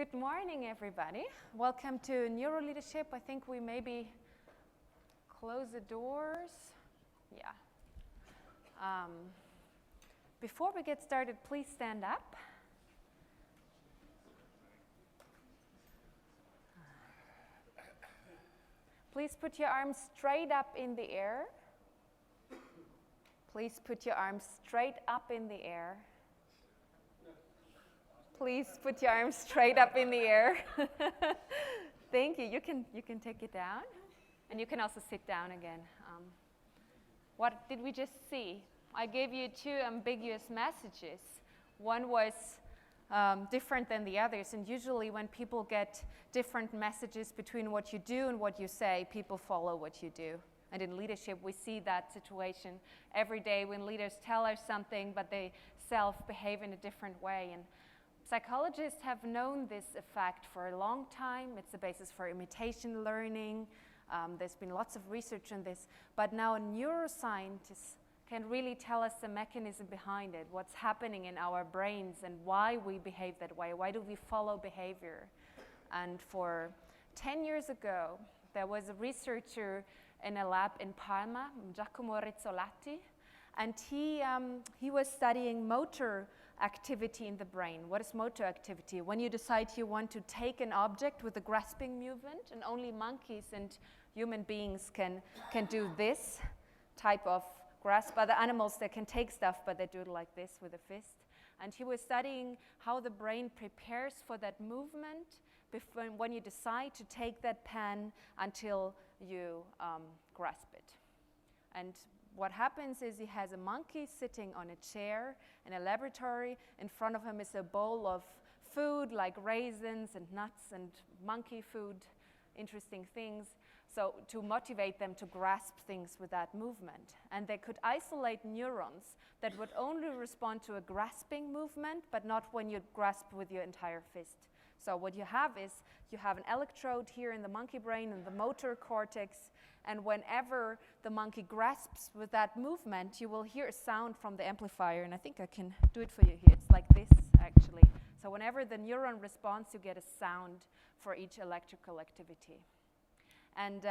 Good morning, everybody. Welcome to Neuro Leadership. I think we maybe close the doors. Yeah. Before we get started, please stand up. Please put your arms straight up in the air. Please put your arms straight up in the air. Please put your arms straight up in the air. Thank you. You can take it down, and you can also sit down again. What did we just see? I gave you two ambiguous messages. One was different than the others, and usually when people get different messages between what you do and what you say, people follow what you do. And in leadership, we see that situation every day when leaders tell us something, but they self-behave in a different way. And psychologists have known this effect for a long time. It's the basis for imitation learning. There's been lots of research on this. But now neuroscientists can really tell us the mechanism behind it, what's happening in our brains and why we behave that way. Why do we follow behavior? And for 10 years ago, there was a researcher in a lab in Parma, Giacomo Rizzolatti, and he was studying motor activity in the brain. What is motor activity? When you decide you want to take an object with a grasping movement, and only monkeys and human beings can do this type of grasp. Other animals, they can take stuff, but they do it like this with a fist. And he was studying how the brain prepares for that movement when you decide to take that pen until you grasp it. And what happens is he has a monkey sitting on a chair in a laboratory. In front of him is a bowl of food like raisins and nuts and monkey food, interesting things, so to motivate them to grasp things with that movement. And they could isolate neurons that would only respond to a grasping movement, but not when you grasp with your entire fist. So what you have is you have an electrode here in the monkey brain and the motor cortex, and whenever the monkey grasps with that movement, you will hear a sound from the amplifier, and I think I can do it for you here. It's like this, actually. So whenever the neuron responds, you get a sound for each electrical activity. And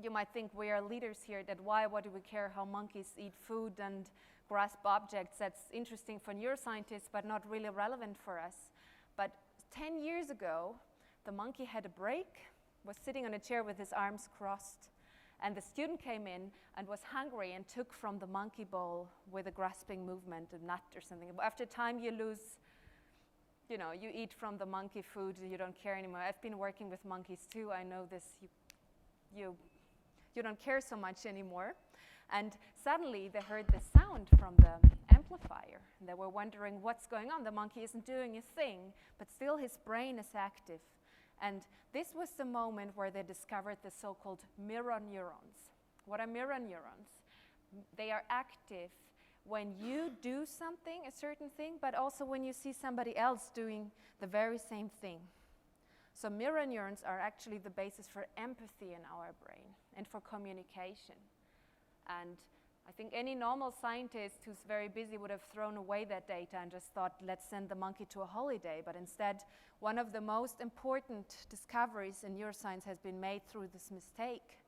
you might think we are leaders here, that what do we care how monkeys eat food and grasp objects? That's interesting for neuroscientists, but not really relevant for us. But 10 years ago, the monkey had a break, was sitting on a chair with his arms crossed, and the student came in and was hungry and took from the monkey bowl with a grasping movement, a nut or something. After time, you lose, you eat from the monkey food, you don't care anymore. I've been working with monkeys too, I know this. You don't care so much anymore. And suddenly they heard the sound from the amplifier. And they were wondering what's going on. The monkey isn't doing a thing, but still his brain is active. And this was the moment where they discovered the so-called mirror neurons. What are mirror neurons? They are active when you do something, a certain thing, but also when you see somebody else doing the very same thing. So mirror neurons are actually the basis for empathy in our brain and for communication. And I think any normal scientist who's very busy would have thrown away that data and just thought, let's send the monkey to a holiday. But instead, one of the most important discoveries in neuroscience has been made through this mistake.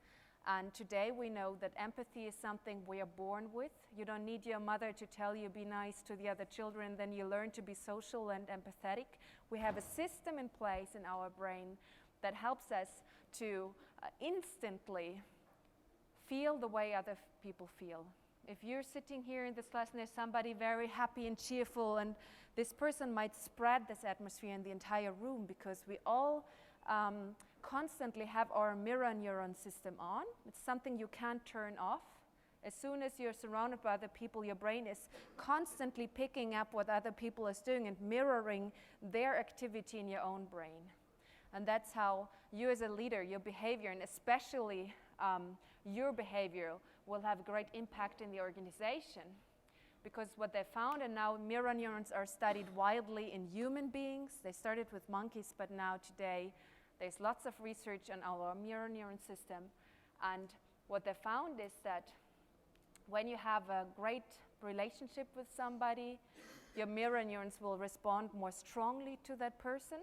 And today we know that empathy is something we are born with. You don't need your mother to tell you be nice to the other children, then you learn to be social and empathetic. We have a system in place in our brain that helps us to instantly feel the way other people feel. If you're sitting here in this class and there's somebody very happy and cheerful, and this person might spread this atmosphere in the entire room, because we all constantly have our mirror neuron system on. It's something you can't turn off. As soon as you're surrounded by other people, your brain is constantly picking up what other people are doing and mirroring their activity in your own brain. And that's how you as a leader, your behavior, and especially your behavior, will have a great impact in the organization. Because what they found, and now mirror neurons are studied widely in human beings. They started with monkeys, but now today there's lots of research on our mirror neuron system. And what they found is that when you have a great relationship with somebody, your mirror neurons will respond more strongly to that person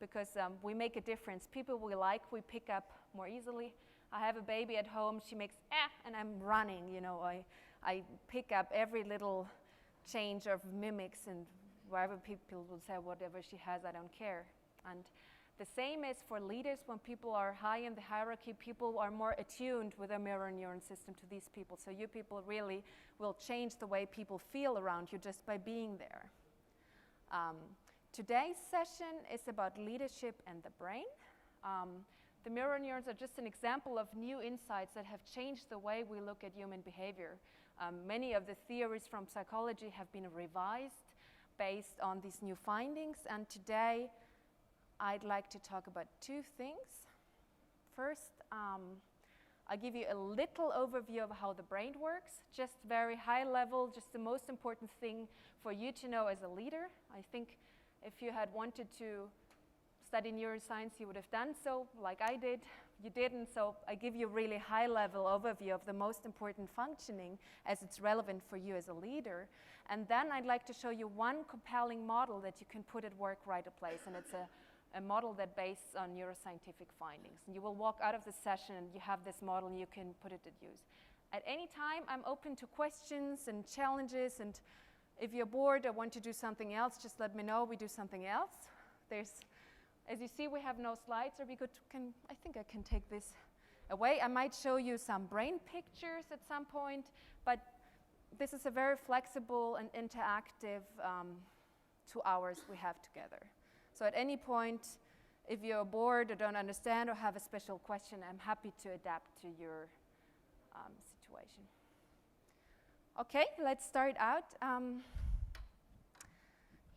because we make a difference. People we like, we pick up more easily. I have a baby at home, she makes and I'm running, you know. I pick up every little change of mimics, and wherever people will say whatever she has, I don't care. And the same is for leaders. When people are high in the hierarchy, people are more attuned with their mirror neuron system to these people. So you people really will change the way people feel around you just by being there. Today's session is about leadership and the brain. The mirror neurons are just an example of new insights that have changed the way we look at human behavior. Many of the theories from psychology have been revised based on these new findings, and today I'd like to talk about two things. First, I'll give you a little overview of how the brain works, just very high level, just the most important thing for you to know as a leader. I think if you had wanted to study neuroscience, you would have done so, like I did. You didn't, so I give you a really high-level overview of the most important functioning as it's relevant for you as a leader. And then I'd like to show you one compelling model that you can put at work right at place, and it's a model that based on neuroscientific findings. And you will walk out of the session and you have this model and you can put it at use. At any time, I'm open to questions and challenges, and if you're bored or want to do something else, just let me know, we do something else. As you see, we have no slides, or I think I can take this away. I might show you some brain pictures at some point, but this is a very flexible and interactive 2 hours we have together. So at any point, if you're bored or don't understand or have a special question, I'm happy to adapt to your situation. Okay, let's start out.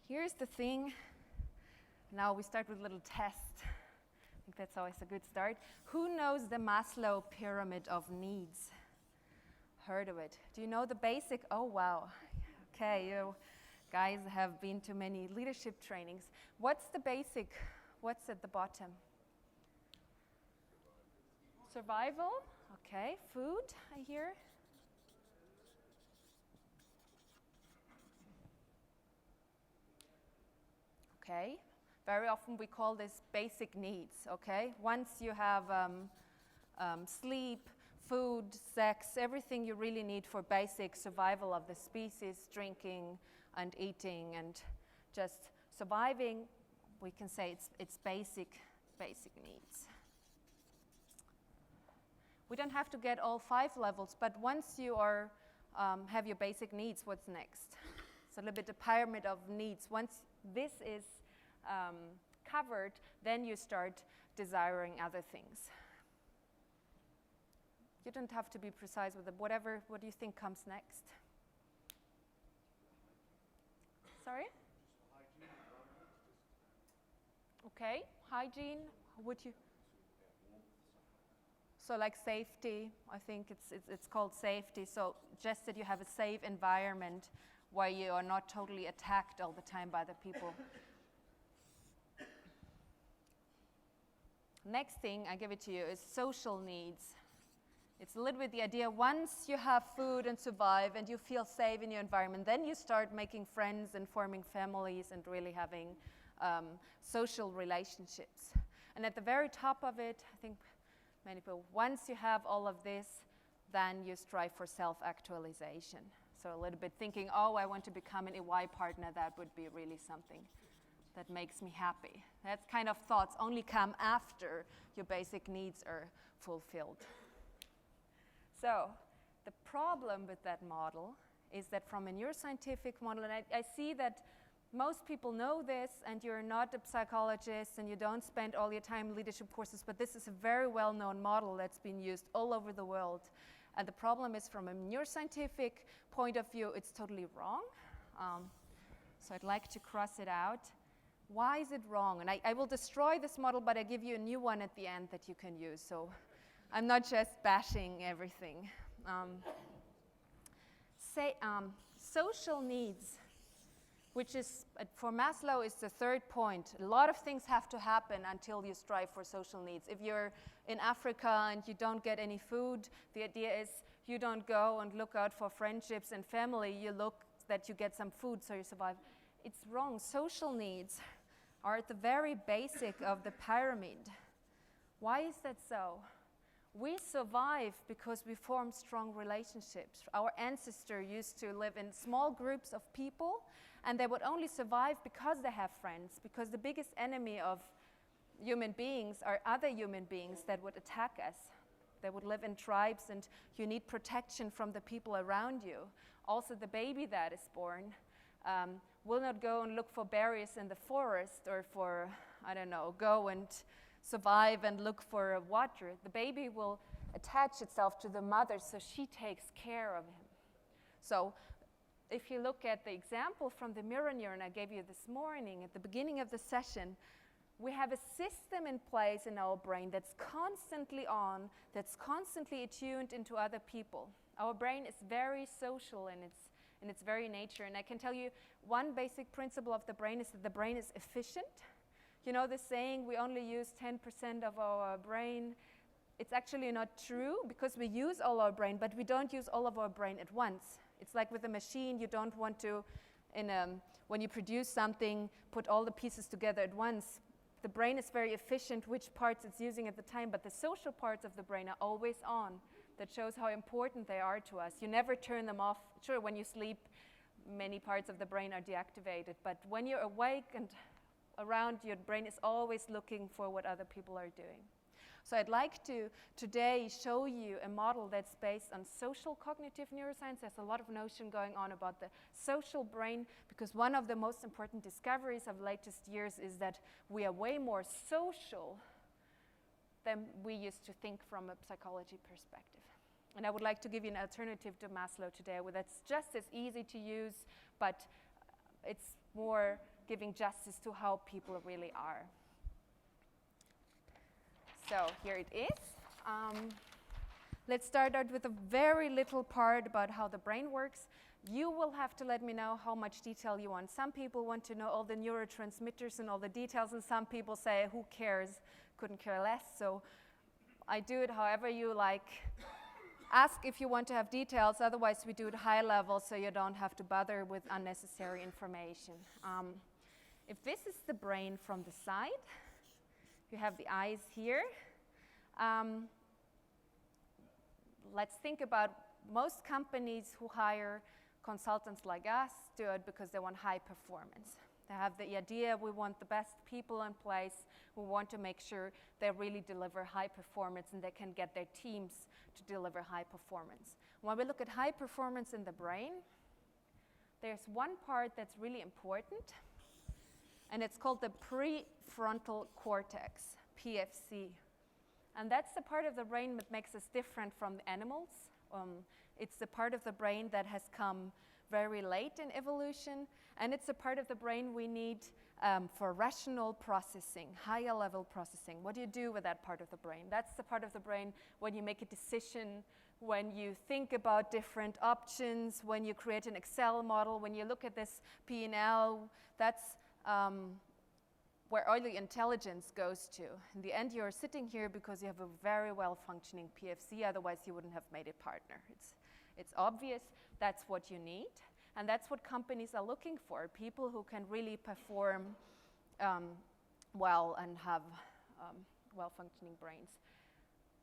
Here's the thing. Now we start with a little test. I think that's always a good start. Who knows the Maslow Pyramide of Needs? Heard of it? Do you know the basic? Oh, wow. Okay, you guys have been to many leadership trainings. What's the basic? What's at the bottom? Survival. Okay, food, I hear. Okay. Very often we call this basic needs, okay? Once you have sleep, food, sex, everything you really need for basic survival of the species, drinking and eating and just surviving, we can say it's basic needs. We don't have to get all 5 levels, but once you are have your basic needs, what's next? It's a little bit a pyramid of needs. Once this is covered, then you start desiring other things. You don't have to be precise with it. What do you think comes next? Sorry? Okay, hygiene. Would you? So like safety, I think it's called safety. So just that you have a safe environment where you are not totally attacked all the time by the people. Next thing I give it to you is social needs. It's a little bit the idea, once you have food and survive and you feel safe in your environment, then you start making friends and forming families and really having social relationships. And at the very top of it, I think many people, once you have all of this, then you strive for self-actualization. So a little bit thinking, oh, I want to become an EY partner, that would be really something that makes me happy. That kind of thoughts only come after your basic needs are fulfilled. So the problem with that model is that from a neuroscientific model, and I see that most people know this, and you're not a psychologist and you don't spend all your time in leadership courses, but this is a very well-known model that's been used all over the world. And the problem is, from a neuroscientific point of view, it's totally wrong. So I'd like to cross it out. Why is it wrong? And I will destroy this model, but I give you a new one at the end that you can use. So I'm not just bashing everything. Social needs, which is, for Maslow, is the third point. A lot of things have to happen until you strive for social needs. If you're in Africa and you don't get any food, the idea is you don't go and look out for friendships and family. You look that you get some food so you survive. It's wrong. Social needs are at the very basic of the pyramid. Why is that so? We survive because we form strong relationships. Our ancestors used to live in small groups of people, and they would only survive because they have friends, because the biggest enemy of human beings are other human beings that would attack us. They would live in tribes, and you need protection from the people around you. Also, the baby that is born will not go and look for berries in the forest or for, I don't know, go and survive and look for water. The baby will attach itself to the mother, so she takes care of him. So if you look at the example from the mirror neuron I gave you this morning at the beginning of the session, we have a system in place in our brain that's constantly on, that's constantly attuned into other people. Our brain is very social in its very nature. And I can tell you one basic principle of the brain is that the brain is efficient. You know the saying, we only use 10% of our brain. It's actually not true, because we use all our brain, but we don't use all of our brain at once. It's like with a machine, you don't want to, when you produce something, put all the pieces together at once. The brain is very efficient which parts it's using at the time, but the social parts of the brain are always on. That shows how important they are to us. You never turn them off. Sure, when you sleep, many parts of the brain are deactivated, but when you're awake and around, your brain is always looking for what other people are doing. So I'd like to today show you a model that's based on social cognitive neuroscience. There's a lot of notion going on about the social brain, because one of the most important discoveries of latest years is that we are way more social than we used to think from a psychology perspective. And I would like to give you an alternative to Maslow today, where that's just as easy to use, but it's more giving justice to how people really are. So here it is. Let's start out with a very little part about how the brain works. You will have to let me know how much detail you want. Some people want to know all the neurotransmitters and all the details, and some people say, who cares, couldn't care less. So I do it however you like. Ask if you want to have details, otherwise we do it high level so you don't have to bother with unnecessary information. If this is the brain from the side, you have the eyes here. Let's think about most companies who hire consultants like us do it because they want high performance. They have the idea, we want the best people in place. We want to make sure they really deliver high performance and they can get their teams to deliver high performance. When we look at high performance in the brain, there's one part that's really important, and it's called the prefrontal cortex, PFC. And that's the part of the brain that makes us different from the animals. It's the part of the brain that has come very late in evolution, and it's a part of the brain we need for rational processing, higher level processing. What do you do with that part of the brain? That's the part of the brain when you make a decision, when you think about different options, when you create an Excel model, when you look at this P&L. That's where all the intelligence goes to. In the end, you're sitting here because you have a very well-functioning PFC, otherwise you wouldn't have made a partner. It's obvious that's what you need, and that's what companies are looking for, people who can really perform well and have well-functioning brains.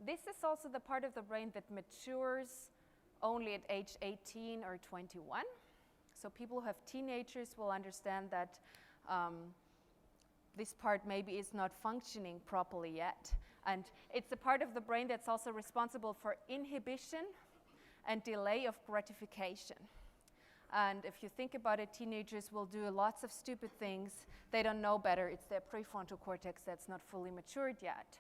This is also the part of the brain that matures only at age 18 or 21. So people who have teenagers will understand that this part maybe is not functioning properly yet. And it's a part of the brain that's also responsible for inhibition and delay of gratification. And if you think about it, teenagers will do lots of stupid things. They don't know better. It's their prefrontal cortex that's not fully matured yet.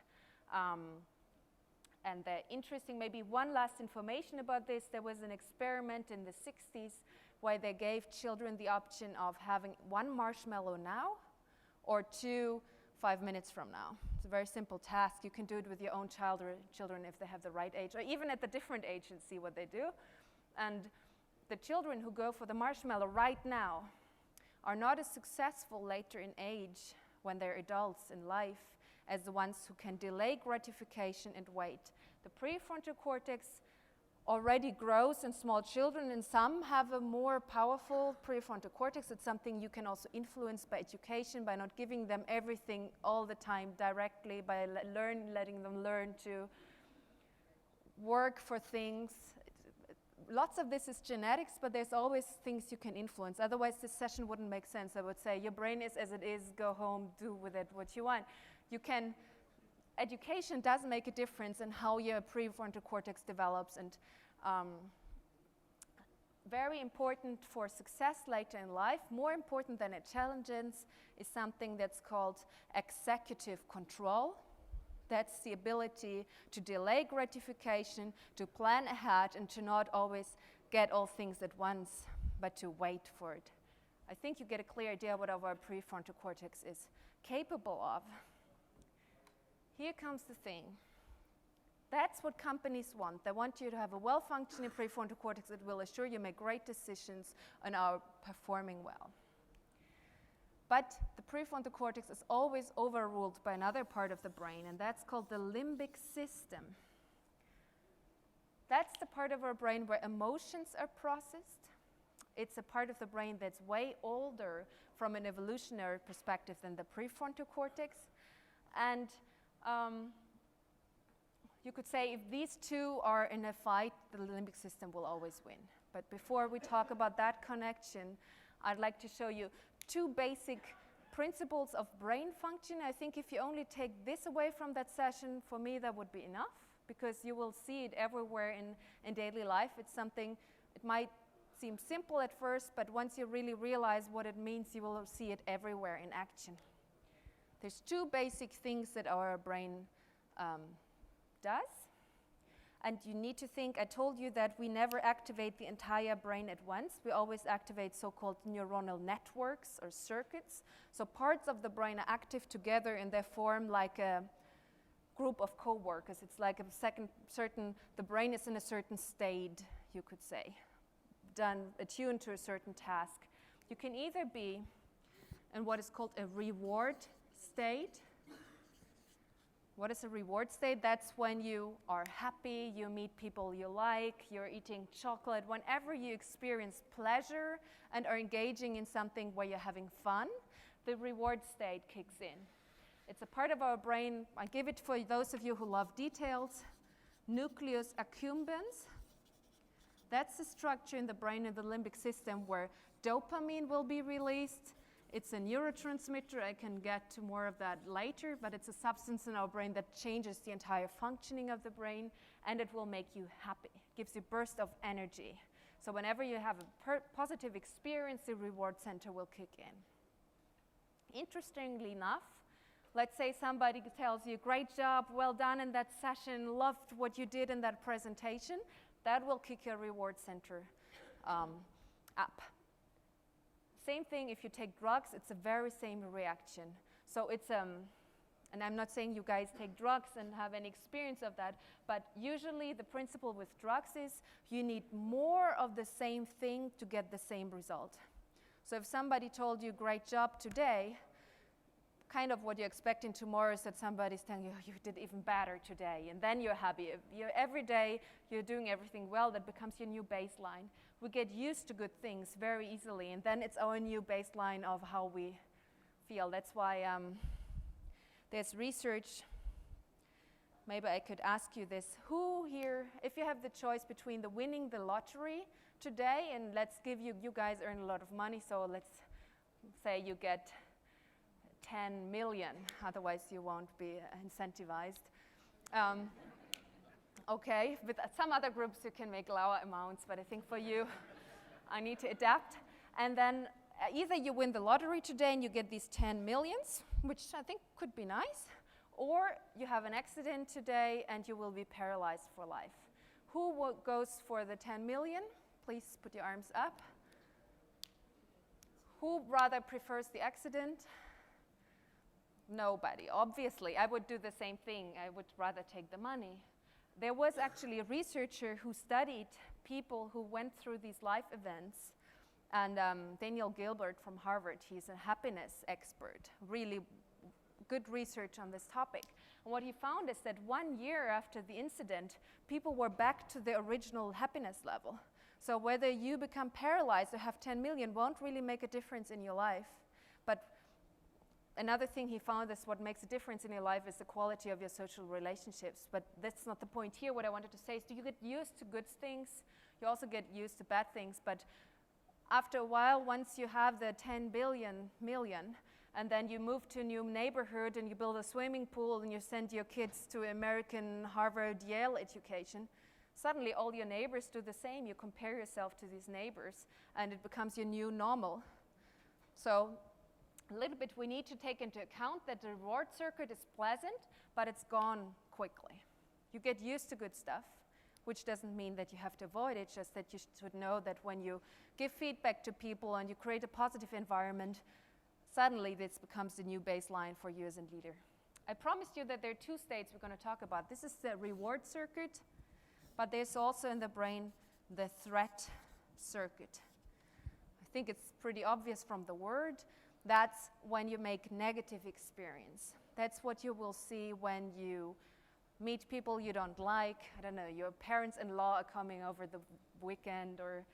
And the interesting, maybe one last information about this, there was an experiment in the 60s where they gave children the option of having one marshmallow now or 2 5 minutes from now. It's a very simple task. You can do it with your own children if they have the right age, or even at the different age and see what they do. And the children who go for the marshmallow right now are not as successful later in age when they're adults in life as the ones who can delay gratification and wait. The prefrontal cortex already grows in small children, and some have a more powerful prefrontal cortex. It's something you can also influence by education, by not giving them everything all the time directly, by letting them learn to work for things. Lots of this is genetics, but there's always things you can influence. Otherwise, this session wouldn't make sense. I would say your brain is as it is, go home, do with it what you want. Education does make a difference in how your prefrontal cortex develops, and very important for success later in life, more important than intelligence, is something that's called executive control. That's the ability to delay gratification, to plan ahead, and to not always get all things at once, but to wait for it. I think you get a clear idea what our prefrontal cortex is capable of. Here comes the thing. That's what companies want. They want you to have a well-functioning prefrontal cortex that will assure you make great decisions and are performing well. But the prefrontal cortex is always overruled by another part of the brain, and that's called the limbic system. That's the part of our brain where emotions are processed. It's a part of the brain that's way older from an evolutionary perspective than the prefrontal cortex. And you could say if these two are in a fight, the limbic system will always win. But before we talk about that connection, I'd like to show you two basic principles of brain function. I think if you only take this away from that session, for me that would be enough, because you will see it everywhere in daily life. It's something, it might seem simple at first, but once you really realize what it means, you will see it everywhere in action. There's two basic things that our brain does. And you need to think, I told you that we never activate the entire brain at once. We always activate so-called neuronal networks or circuits. So parts of the brain are active together and they form like a group of co-workers. It's like the brain is in a certain state, you could say, attuned to a certain task. You can either be in what is called a reward state. What is a reward state? That's when you are happy, you meet people you like, you're eating chocolate. Whenever you experience pleasure and are engaging in something where you're having fun, the reward state kicks in. It's a part of our brain. I give it for those of you who love details. Nucleus accumbens. That's the structure in the brain in the limbic system where dopamine will be released. It's a neurotransmitter. I can get to more of that later, but it's a substance in our brain that changes the entire functioning of the brain, and it will make you happy. It gives you a burst of energy. So whenever you have a positive experience, the reward center will kick in. Interestingly enough, let's say somebody tells you, great job, well done in that session, loved what you did in that presentation. That will kick your reward center up. Same thing if you take drugs, it's the very same reaction. So it's, and I'm not saying you guys take drugs and have any experience of that, but usually the principle with drugs is you need more of the same thing to get the same result. So if somebody told you, great job today, kind of what you're expecting tomorrow is that somebody's telling you, you did even better today, and then you're happy. Every day you're doing everything well, that becomes your new baseline. We get used to good things very easily, and then it's our new baseline of how we feel. That's why there's research. Maybe I could ask you this. Who here, if you have the choice between winning the lottery today, and let's give you guys earn a lot of money, so let's say you get 10 million, otherwise you won't be incentivized. Okay, with some other groups you can make lower amounts, but I think for you, I need to adapt. And then either you win the lottery today and you get these 10 millions, which I think could be nice, or you have an accident today and you will be paralyzed for life. Who goes for the 10 million? Please put your arms up. Who rather prefers the accident? Nobody, obviously. I would do the same thing. I would rather take the money. There was actually a researcher who studied people who went through these life events, and Daniel Gilbert from Harvard, he's a happiness expert, really good research on this topic. And what he found is that 1 year after the incident, people were back to the original happiness level. So whether you become paralyzed or have 10 million won't really make a difference in your life. But another thing he found is what makes a difference in your life is the quality of your social relationships. But that's not the point here. What I wanted to say is, do you get used to good things? You also get used to bad things. But after a while, once you have the 10 million, and then you move to a new neighborhood and you build a swimming pool and you send your kids to American Harvard, Yale education, suddenly all your neighbors do the same. You compare yourself to these neighbors and it becomes your new normal. So a little bit we need to take into account that the reward circuit is pleasant, but it's gone quickly. You get used to good stuff, which doesn't mean that you have to avoid it, just that you should know that when you give feedback to people and you create a positive environment, suddenly this becomes the new baseline for you as a leader. I promised you that there are two states we're going to talk about. This is the reward circuit, but there's also in the brain the threat circuit. I think it's pretty obvious from the word. That's when you make negative experience. That's what you will see when you meet people you don't like. I don't know, your parents-in-law are coming over the weekend, or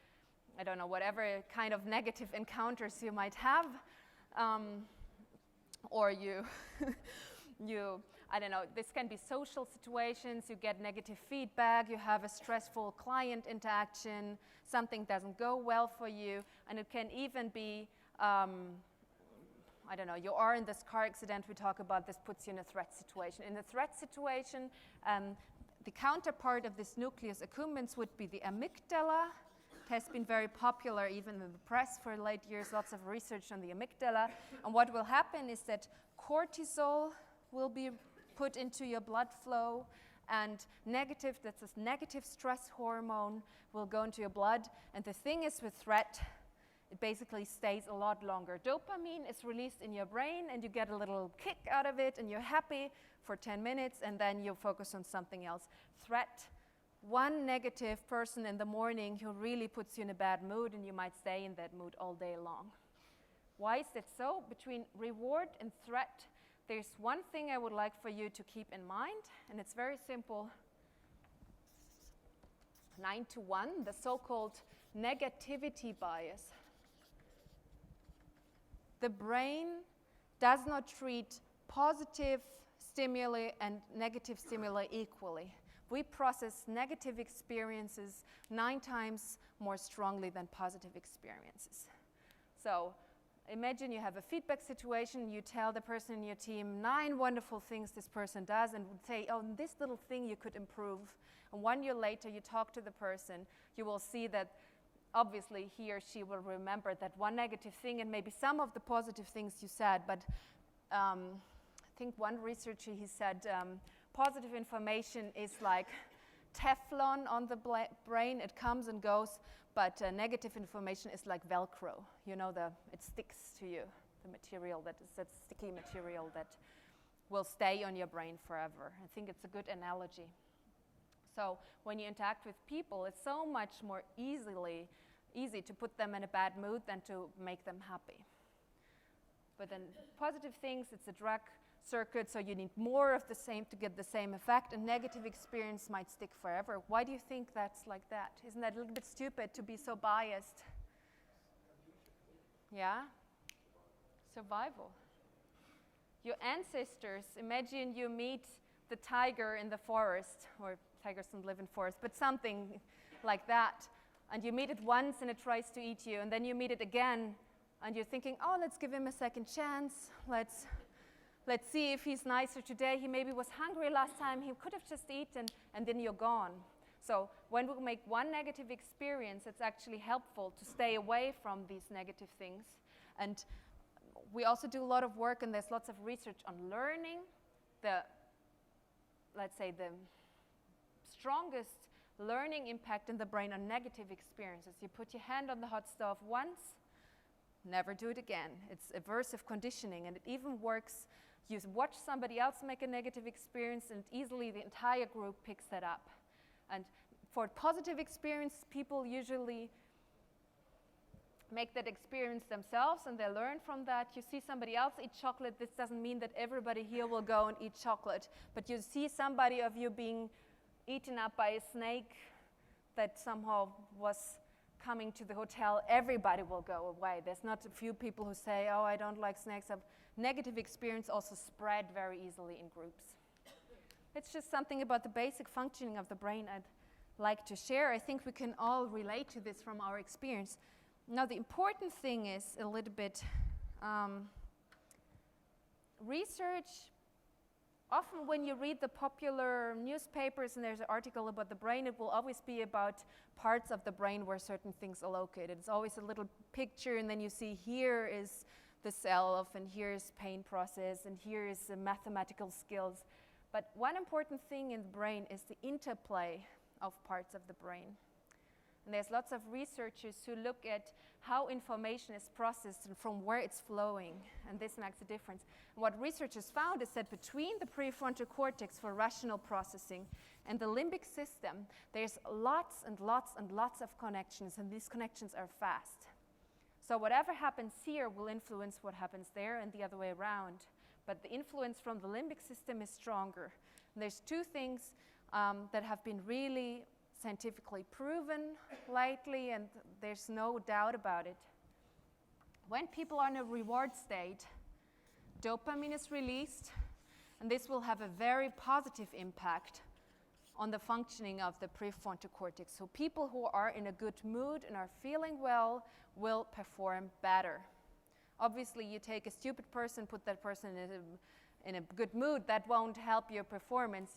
I don't know, whatever kind of negative encounters you might have. Or you, I don't know, this can be social situations, you get negative feedback, you have a stressful client interaction, something doesn't go well for you, and it can even be, I don't know, you are in this car accident we talk about, this puts you in a threat situation. In a threat situation, the counterpart of this nucleus accumbens would be the amygdala. It has been very popular even in the press for late years, lots of research on the amygdala. And what will happen is that cortisol will be put into your blood flow, and that's this negative stress hormone will go into your blood. And the thing is with threat, it basically stays a lot longer. Dopamine is released in your brain and you get a little kick out of it and you're happy for 10 minutes and then you focus on something else. Threat, one negative person in the morning who really puts you in a bad mood and you might stay in that mood all day long. Why is that so? Between reward and threat, there's one thing I would like for you to keep in mind, and it's very simple. 9-to-1, the so-called negativity bias. The brain does not treat positive stimuli and negative stimuli equally. We process negative experiences 9 times more strongly than positive experiences. So imagine you have a feedback situation, you tell the person in your team 9 wonderful things this person does and would say, oh, this little thing you could improve. And 1 year later you talk to the person, you will see that obviously he or she will remember that one negative thing and maybe some of the positive things you said, but I think one researcher, he said positive information is like Teflon on the brain, it comes and goes, but negative information is like Velcro. You know, it sticks to you, the material that is that sticky material that will stay on your brain forever. I think it's a good analogy. So when you interact with people, it's so much more easy to put them in a bad mood than to make them happy. But then positive things, it's a drug circuit, so you need more of the same to get the same effect, and negative experience might stick forever. Why do you think that's like that? Isn't that a little bit stupid to be so biased? Yeah? Survival. Your ancestors, imagine you meet the tiger in the forest, or tigers don't live in forests, but something like that, and you meet it once and it tries to eat you, and then you meet it again and you're thinking, oh, let's give him a second chance, let's see if he's nicer today. He maybe was hungry last time, he could have just eaten, and then you're gone. So when we make one negative experience, it's actually helpful to stay away from these negative things. And we also do a lot of work, and there's lots of research on learning. Let's say the strongest learning impact in the brain on negative experiences. You put your hand on the hot stove once, never do it again. It's aversive conditioning, and it even works. You watch somebody else make a negative experience, and easily the entire group picks that up. And for positive experience, people usually make that experience themselves, and they learn from that. You see somebody else eat chocolate. This doesn't mean that everybody here will go and eat chocolate, but you see somebody of you being eaten up by a snake that somehow was coming to the hotel, everybody will go away. There's not a few people who say, oh, I don't like snakes. Negative experience also spread very easily in groups. It's just something about the basic functioning of the brain I'd like to share. I think we can all relate to this from our experience. Now, the important thing is a little bit research. Often when you read the popular newspapers and there's an article about the brain, it will always be about parts of the brain where certain things are located. It's always a little picture, and then you see here is the self, and here is pain process, and here is the mathematical skills. But one important thing in the brain is the interplay of parts of the brain. And there's lots of researchers who look at how information is processed and from where it's flowing, and this makes a difference. And what researchers found is that between the prefrontal cortex for rational processing and the limbic system, there's lots and lots and lots of connections, and these connections are fast. So whatever happens here will influence what happens there and the other way around. But the influence from the limbic system is stronger. And there's two things that have been really scientifically proven lately, and there's no doubt about it. When people are in a reward state, dopamine is released, and this will have a very positive impact on the functioning of the prefrontal cortex. So people who are in a good mood and are feeling well will perform better. Obviously, you take a stupid person, put that person in a good mood, that won't help your performance.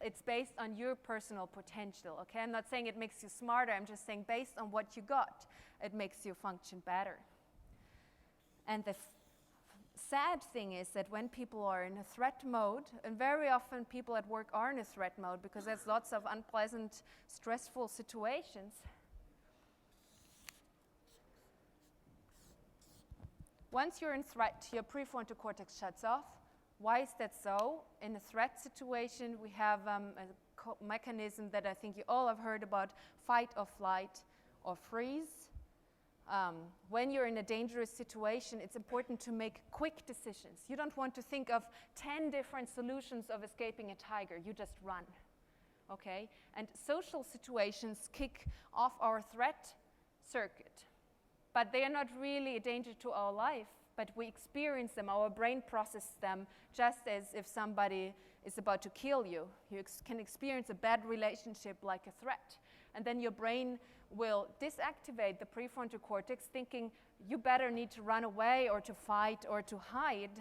It's based on your personal potential, okay? I'm not saying it makes you smarter, I'm just saying based on what you got, it makes you function better. And the sad thing is that when people are in a threat mode, and very often people at work are in a threat mode because there's lots of unpleasant, stressful situations. Once you're in threat, your prefrontal cortex shuts off. Why is that so? In a threat situation, we have a mechanism that I think you all have heard about, fight or flight or freeze. When you're in a dangerous situation, it's important to make quick decisions. You don't want to think of 10 different solutions of escaping a tiger. You just run, okay? And social situations kick off our threat circuit. But they are not really a danger to our life, but we experience them. Our brain processes them just as if somebody is about to kill you. You can experience a bad relationship like a threat. And then your brain will disactivate the prefrontal cortex, thinking you better need to run away or to fight or to hide.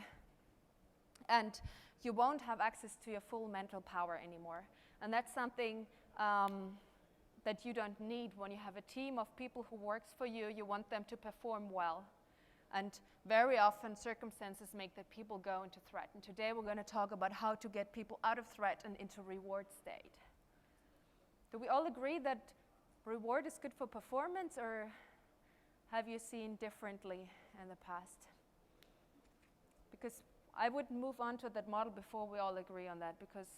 And you won't have access to your full mental power anymore. And that's something that you don't need when you have a team of people who works for you. You want them to perform well. And very often circumstances make that people go into threat. And today we're going to talk about how to get people out of threat and into reward state. Do we all agree that reward is good for performance, or have you seen differently in the past? Because I would move on to that model before we all agree on that, because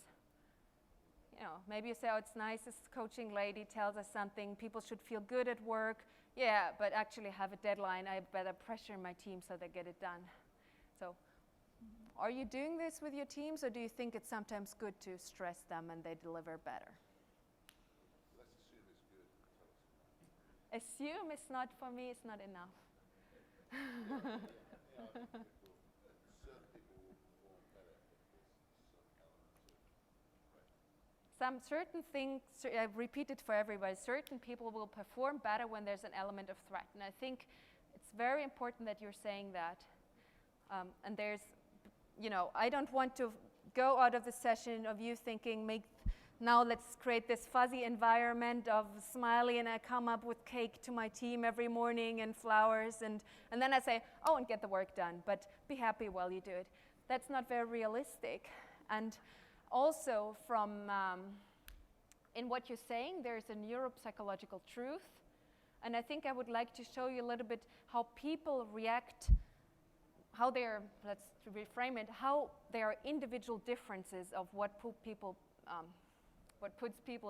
maybe you say, oh, it's nice, this coaching lady tells us something, people should feel good at work. Yeah, but actually have a deadline. I better pressure my team so they get it done. So are you doing this with your teams, or do you think it's sometimes good to stress them and they deliver better? Let's assume it's good. Assume it's not for me, it's not enough. Certain people will perform better if there's some element of Some certain things, I've repeated for everybody, certain people will perform better when there's an element of threat. And I think it's very important that you're saying that. And there's, I don't want to go out of the session of you thinking, now let's create this fuzzy environment of smiley, and I come up with cake to my team every morning and flowers, and then I say, oh, and get the work done, but be happy while you do it. That's not very realistic. And also in what you're saying, there's a neuropsychological truth. And I think I would like to show you a little bit how people react, let's reframe it, how there are individual differences of what puts people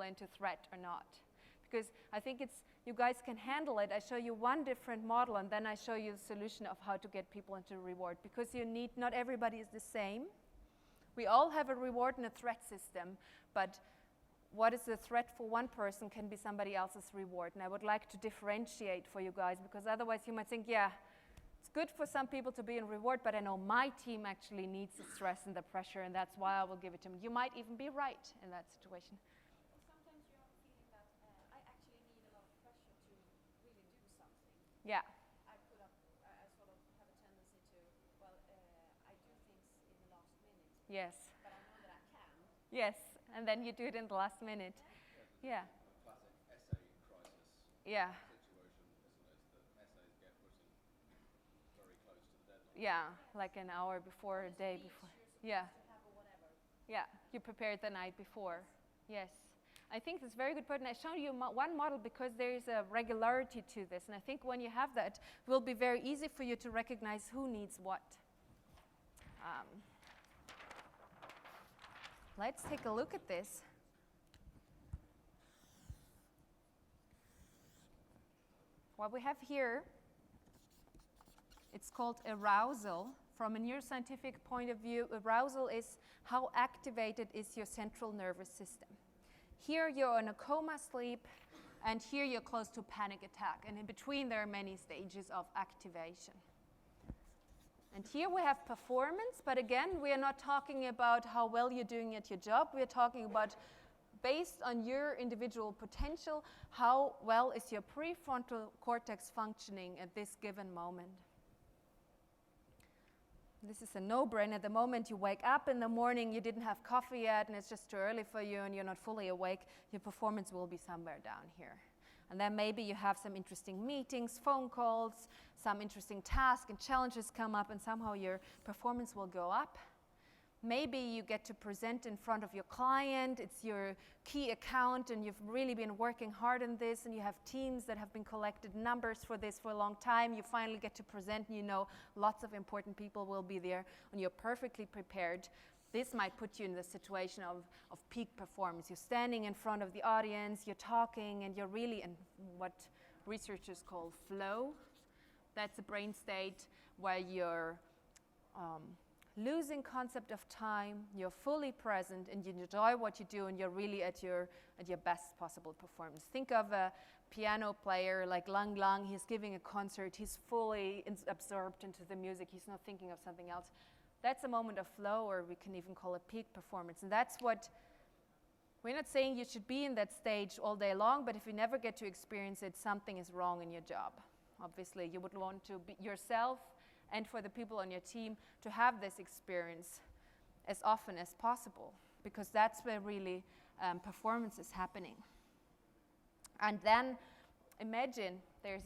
into threat or not. because I think you guys can handle it. I show you one different model, and then I show you the solution of how to get people into reward, because not everybody is the same. We all have a reward and a threat system, but what is the threat for one person can be somebody else's reward. And I would like to differentiate for you guys, because otherwise you might think, yeah, it's good for some people to be in reward, but I know my team actually needs the stress and the pressure, and that's why I will give it to them. You might even be right in that situation. Sometimes you have a feeling that I actually need a lot of pressure to really do something. Yeah. I sort of have a tendency to, I do things in the last minute. Yes. But I know that I can. Yes, and then you do it in the last minute. Yeah. A classic essay crisis Yeah. situation, isn't it? That essays get written very close to the deadline. Yeah, like an hour before, a day before. Yeah. Yeah, you prepared the night before. Yes. I think that's a very good point. And I showed you one model because there is a regularity to this. And I think when you have that, it will be very easy for you to recognize who needs what. Let's take a look at this. What we have here, it's called arousal. From a neuroscientific point of view, arousal is how activated is your central nervous system. Here you're in a coma sleep, and here you're close to panic attack. And in between there are many stages of activation. And here we have performance, but again, we are not talking about how well you're doing at your job. We are talking about, based on your individual potential, how well is your prefrontal cortex functioning at this given moment. This is a no-brainer. The moment you wake up in the morning, you didn't have coffee yet, and it's just too early for you, and you're not fully awake, your performance will be somewhere down here. And then maybe you have some interesting meetings, phone calls, some interesting tasks and challenges come up, and somehow your performance will go up. Maybe you get to present in front of your client, it's your key account, and you've really been working hard on this, and you have teams that have been collected numbers for this for a long time. You finally get to present, and you know lots of important people will be there, and you're perfectly prepared. This might put you in the situation of peak performance. You're standing in front of the audience, you're talking, and you're really in what researchers call flow. That's a brain state where you're losing concept of time, you're fully present, and you enjoy what you do, and you're really at your best possible performance. Think of a piano player like Lang Lang. He's giving a concert, he's fully absorbed into the music, he's not thinking of something else. That's a moment of flow, or we can even call it peak performance. And that's what, we're not saying you should be in that stage all day long, but if you never get to experience it, something is wrong in your job. Obviously, you would want to be yourself, and for the people on your team to have this experience as often as possible, because that's where really performance is happening. And then imagine there's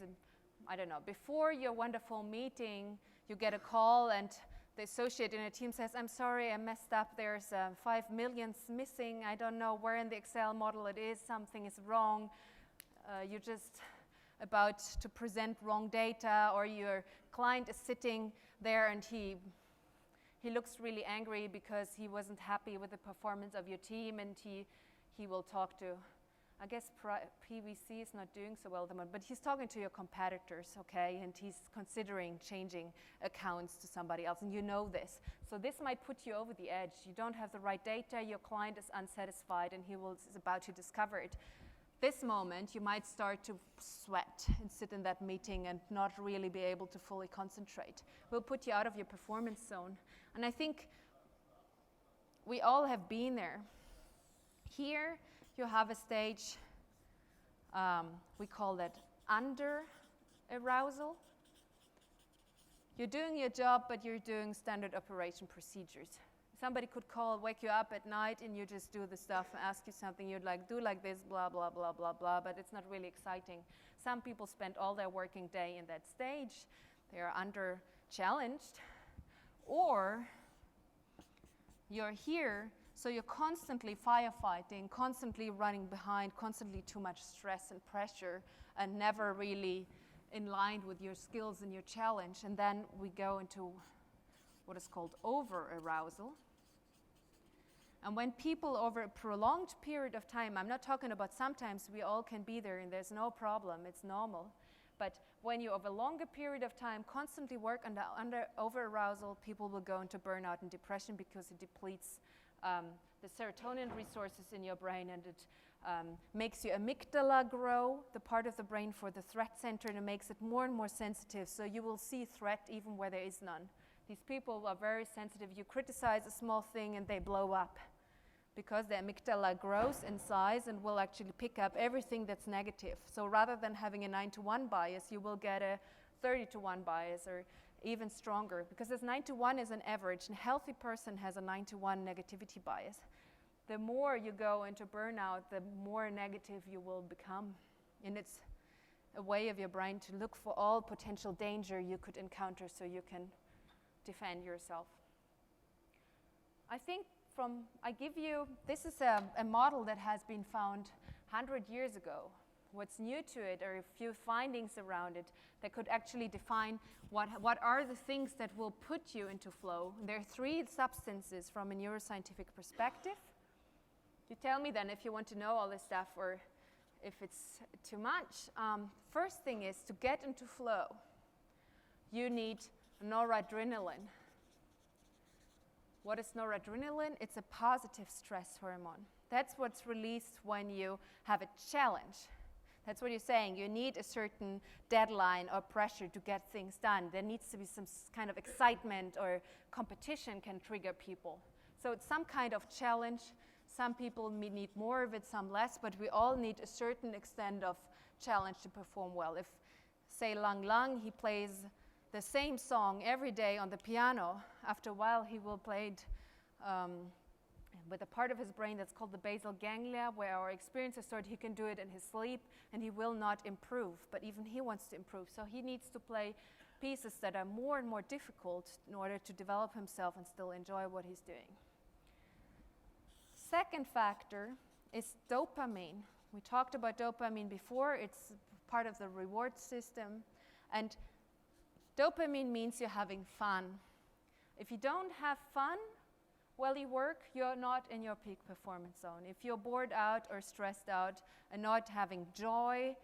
before your wonderful meeting, you get a call, and the associate in a team says, I'm sorry, I messed up, there's 5 million missing, I don't know where in the Excel model it is, something is wrong, you're just about to present wrong data, or your client is sitting there and he looks really angry because he wasn't happy with the performance of your team, and he will talk to, I guess PwC is not doing so well at the moment, but he's talking to your competitors, okay, and he's considering changing accounts to somebody else, and you know this. So this might put you over the edge. You don't have the right data, your client is unsatisfied, and is about to discover it. This moment, you might start to sweat and sit in that meeting and not really be able to fully concentrate. Will put you out of your performance zone. And I think we all have been there. Here, you have a stage, we call that under arousal. You're doing your job, but you're doing standard operation procedures. Somebody could wake you up at night, and you just do the stuff, ask you something, you'd like, do like this, blah, blah, blah, blah, blah, but it's not really exciting. Some people spend all their working day in that stage. They are under challenged. Or you're here, so you're constantly firefighting, constantly running behind, constantly too much stress and pressure, and never really in line with your skills and your challenge. And then we go into what is called over-arousal. And when people over a prolonged period of time, I'm not talking about sometimes, we all can be there and there's no problem, it's normal. But when you over a longer period of time constantly work under over-arousal, people will go into burnout and depression because it depletes the serotonin resources in your brain, and it makes your amygdala grow, the part of the brain for the threat center, and it makes it more and more sensitive. So you will see threat even where there is none. These people are very sensitive. You criticize a small thing and they blow up because the amygdala grows in size and will actually pick up everything that's negative. So rather than having a 9-to-1 bias, you will get a 30-to-1 bias or even stronger, because this 9-to-1 is an average, and a healthy person has a 9-to-1 negativity bias. The more you go into burnout, the more negative you will become. And it's a way of your brain to look for all potential danger you could encounter so you can defend yourself. I think this is a model that has been found 100 years ago. What's new to it are a few findings around it that could actually define what are the things that will put you into flow. There are 3 substances from a neuroscientific perspective. You tell me then if you want to know all this stuff or if it's too much. First thing is, to get into flow, you need noradrenaline. What is noradrenaline? It's a positive stress hormone. That's what's released when you have a challenge. That's what you're saying. You need a certain deadline or pressure to get things done. There needs to be some kind of excitement, or competition can trigger people. So it's some kind of challenge. Some people need more of it, some less, but we all need a certain extent of challenge to perform well. If, say, Lang Lang, he plays the same song every day on the piano, after a while he will play it with a part of his brain that's called the Basal Ganglia, where our experiences start. He can do it in his sleep, and he will not improve, but even he wants to improve. So he needs to play pieces that are more and more difficult in order to develop himself and still enjoy what he's doing. Second factor is dopamine. We talked about dopamine before. It's part of the reward system. And dopamine means you're having fun. If you don't have fun while you work, you're not in your peak performance zone. If you're bored out or stressed out and not having joy,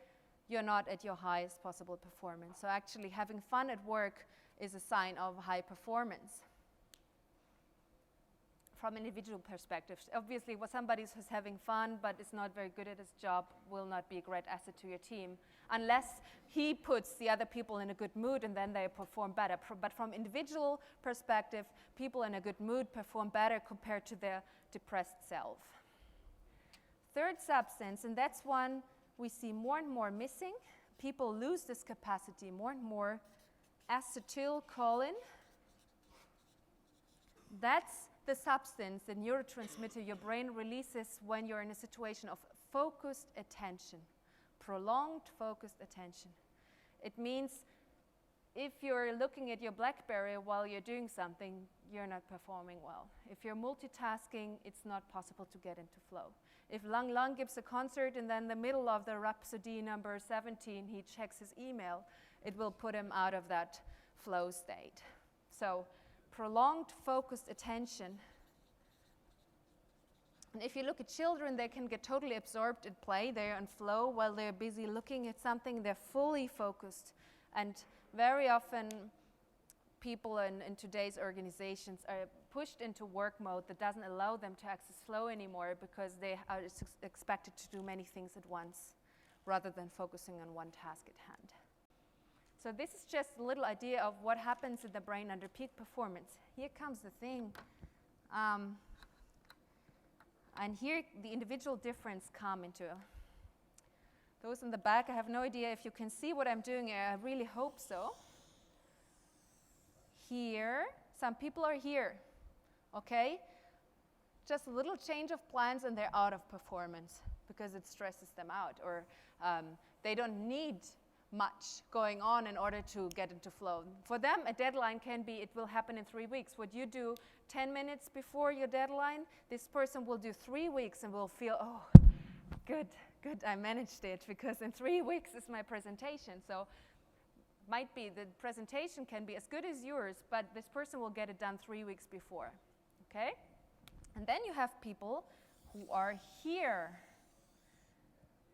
you're not at your highest possible performance. So actually having fun at work is a sign of high performance. From an individual perspective, obviously, somebody who's having fun but is not very good at his job will not be a great asset to your team unless he puts the other people in a good mood, and then they perform better. But from individual perspective, people in a good mood perform better compared to their depressed self. Third substance, and that's one we see more and more missing. People lose this capacity more and more. Acetylcholine. That's the substance, the neurotransmitter your brain releases when you're in a situation of focused attention, prolonged focused attention. It means if you're looking at your BlackBerry while you're doing something, you're not performing well. If you're multitasking, it's not possible to get into flow. If Lang Lang gives a concert and then in the middle of the Rhapsody number 17, he checks his email, it will put him out of that flow state. So prolonged focused attention. And if you look at children, they can get totally absorbed in play. They're in flow while they're busy looking at something. They're fully focused. And very often, people in today's organizations are pushed into work mode that doesn't allow them to access flow anymore because they are expected to do many things at once rather than focusing on one task at hand. So this is just a little idea of what happens in the brain under peak performance. Here comes the thing. And here the individual difference come into. Those in the back, I have no idea if you can see what I'm doing here. I really hope so. Here, some people are here, okay? Just a little change of plans and they're out of performance because it stresses them out, or they don't need much going on in order to get into flow. For them, a deadline can be, it will happen in 3 weeks. What you do 10 minutes before your deadline, this person will do 3 weeks and will feel, oh, good, I managed it, because in 3 weeks is my presentation. So might be the presentation can be as good as yours, but this person will get it done 3 weeks before, okay? And then you have people who are here.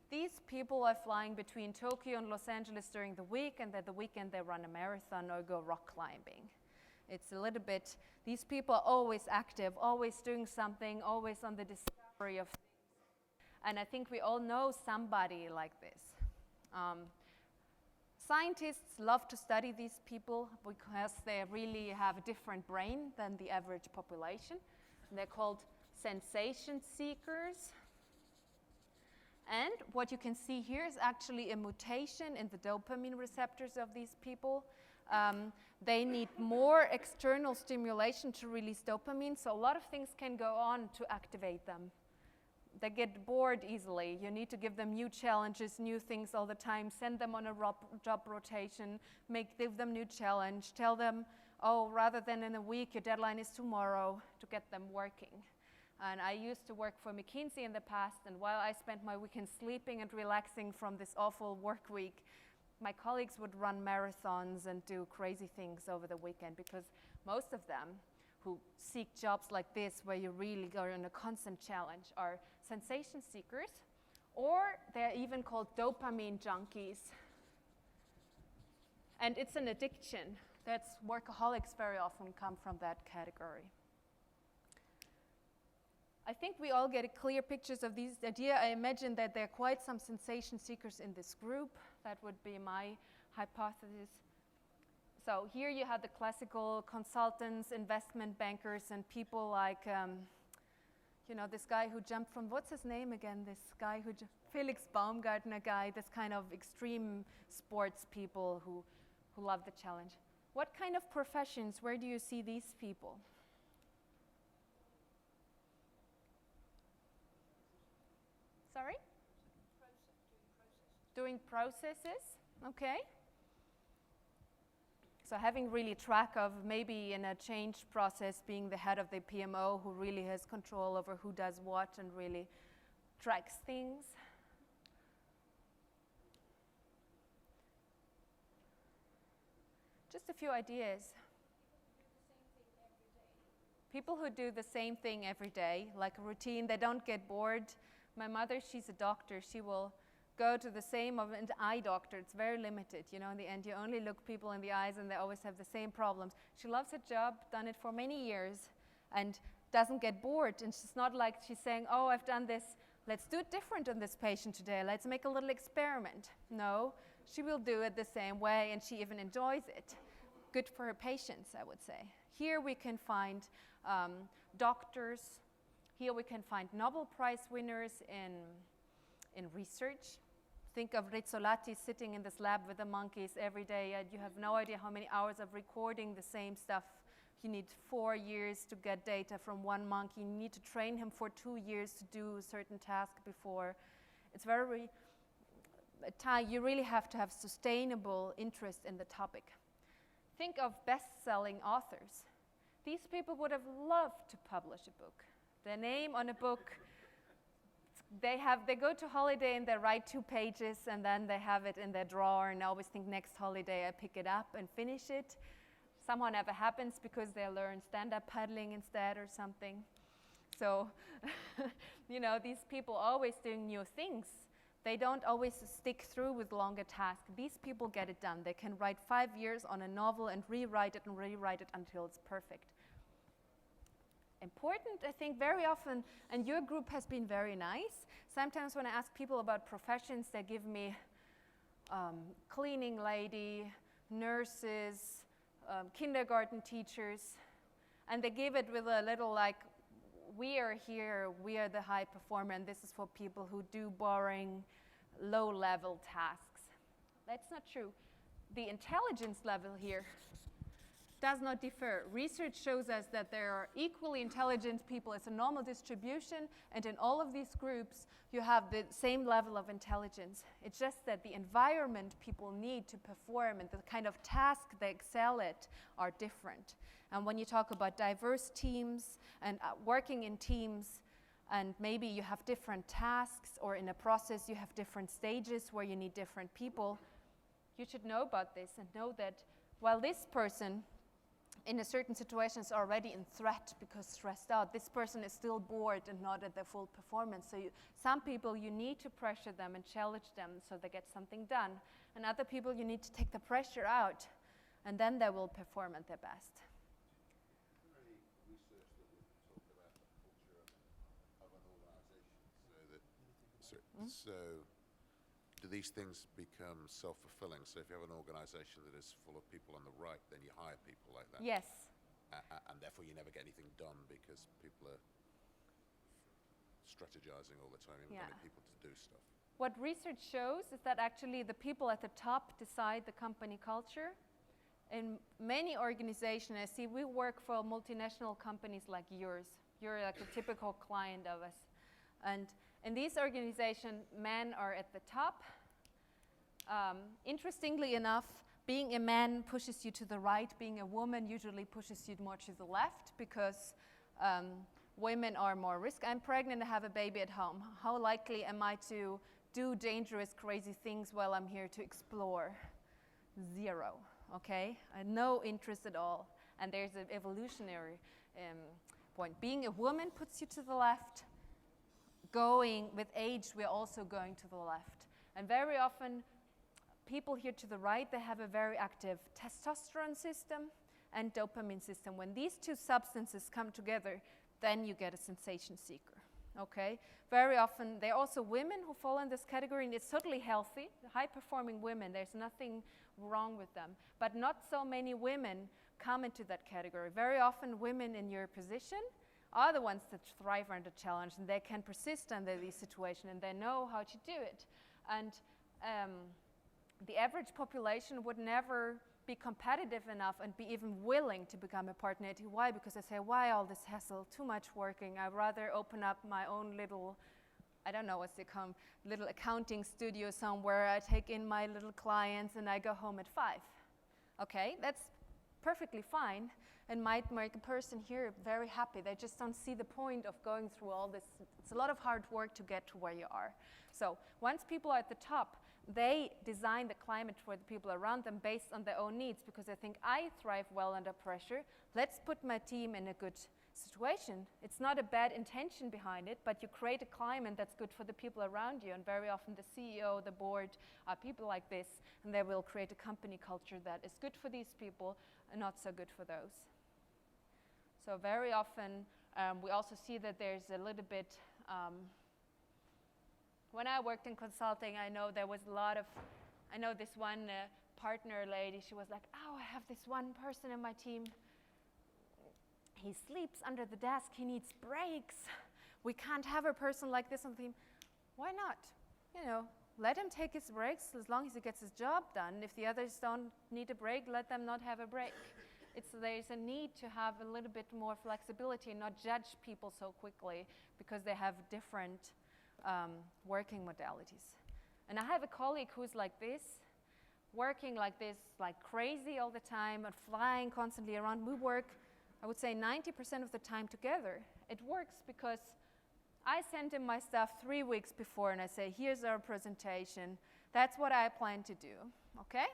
These people are flying between Tokyo and Los Angeles during the week, and at the weekend they run a marathon or go rock climbing. It's a little bit, these people are always active, always doing something, always on the discovery of things. And I think we all know somebody like this. Scientists love to study these people because they really have a different brain than the average population. And they're called sensation seekers. And what you can see here is actually a mutation in the dopamine receptors of these people. They need more external stimulation to release dopamine, so a lot of things can go on to activate them. They get bored easily. You need to give them new challenges, new things all the time, send them on a job rotation, give them new challenge, tell them, oh, rather than in a week, your deadline is tomorrow, to get them working. And I used to work for McKinsey in the past, and while I spent my weekend sleeping and relaxing from this awful work week, my colleagues would run marathons and do crazy things over the weekend, because most of them who seek jobs like this, where you really go in a constant challenge, are sensation seekers, or they're even called dopamine junkies. And it's an addiction. That's workaholics very often come from that category. I think we all get clear pictures of this idea. I imagine that there are quite some sensation seekers in this group. That would be my hypothesis. So here you have the classical consultants, investment bankers, and people like, this guy who jumped from, what's his name again? This guy Felix Baumgartner guy, this kind of extreme sports people who love the challenge. What kind of professions, where do you see these people? Sorry? Doing processes, okay. So having really track of, maybe in a change process, being the head of the PMO who really has control over who does what and really tracks things. Just a few ideas. People who do the same thing every day, like a routine, they don't get bored. My mother, she's a doctor. She will go to the same of an eye doctor. It's very limited. In the end, you only look people in the eyes and they always have the same problems. She loves her job, done it for many years, and doesn't get bored. And she's not like she's saying, oh, I've done this. Let's do it different on this patient today. Let's make a little experiment. No, she will do it the same way, and she even enjoys it. Good for her patients, I would say. Here we can find doctors. Here we can find Nobel Prize winners in research. Think of Rizzolatti sitting in this lab with the monkeys every day, and you have no idea how many hours of recording the same stuff. You need 4 years to get data from one monkey. You need to train him for 2 years to do a certain task before. It's very, you really have to have sustainable interest in the topic. Think of best-selling authors. These people would have loved to publish a book. Their name on a book, they go to holiday and they write 2 pages and then they have it in their drawer and always think next holiday I pick it up and finish it. Somehow never happens because they learn stand-up paddling instead or something. So, these people are always doing new things. They don't always stick through with longer tasks. These people get it done. They can write 5 years on a novel and rewrite it until it's perfect. Important, I think, very often, and your group has been very nice. Sometimes when I ask people about professions, they give me cleaning lady, nurses, kindergarten teachers, and they give it with a little like, we are here, we are the high performer, and this is for people who do boring, low-level tasks. That's not true. The intelligence level here does not differ. Research shows us that there are equally intelligent people. It's a normal distribution, and in all of these groups, you have the same level of intelligence. It's just that the environment people need to perform and the kind of task they excel at are different. And when you talk about diverse teams and working in teams, and maybe you have different tasks, or in a process you have different stages where you need different people, you should know about this and know that while this person in a certain situation is already in threat because stressed out. This person is still bored and not at their full performance. So some people, you need to pressure them and challenge them so they get something done. And other people, you need to take the pressure out, and then they will perform at their best. Is there any research that would talk about the culture of an organisation? So do these things become self-fulfilling? So if you have an organisation that is full of people on the right, then you hire people like that? Yes. And therefore you never get anything done because people are strategizing all the time, you haven't got any people to do stuff. What research shows is that actually the people at the top decide the company culture. In many organizations, I see we work for multinational companies like yours. You're like a typical client of us. And in these organizations, men are at the top. Interestingly enough, being a man pushes you to the right. Being a woman usually pushes you more to the left because women are more risk. I'm pregnant, I have a baby at home. How likely am I to do dangerous, crazy things while I'm here to explore? Zero, okay? No interest at all. And there's an evolutionary point. Being a woman puts you to the left. Going with age, we're also going to the left. And very often, people here to the right, they have a very active testosterone system and dopamine system. When these two substances come together, then you get a sensation seeker, okay? Very often, there are also women who fall in this category, and it's totally healthy. High-performing women, there's nothing wrong with them. But not so many women come into that category. Very often, women in your position are the ones that thrive under challenge, and they can persist under these situations, and they know how to do it. And the average population would never be competitive enough and be even willing to become a partner at EY because they say, why all this hassle, too much working? I'd rather open up my own little, I don't know what's it called, little accounting studio somewhere. I take in my little clients and I go home at 5. Okay, that's perfectly fine and might make a person here very happy. They just don't see the point of going through all this. It's a lot of hard work to get to where you are. So once people are at the top, they design the climate for the people around them based on their own needs because they think, I thrive well under pressure. Let's put my team in a good situation. It's not a bad intention behind it, but you create a climate that's good for the people around you. And very often the CEO, the board are people like this, and they will create a company culture that is good for these people and not so good for those. So very often we also see that there's a little bit, when I worked in consulting, I know there was a lot of, I know this one partner lady, she was like, oh, I have this one person in my team. He sleeps under the desk, he needs breaks. We can't have a person like this on the team. Why not? You know, let him take his breaks as long as he gets his job done. If the others don't need a break, let them not have a break. There's a need to have a little bit more flexibility and not judge people so quickly because they have different working modalities. And I have a colleague who's like this, working like this, like crazy all the time and flying constantly around. We work, I would say 90% of the time together. It works because I send him my stuff 3 weeks before and I say, here's our presentation. That's what I plan to do, okay?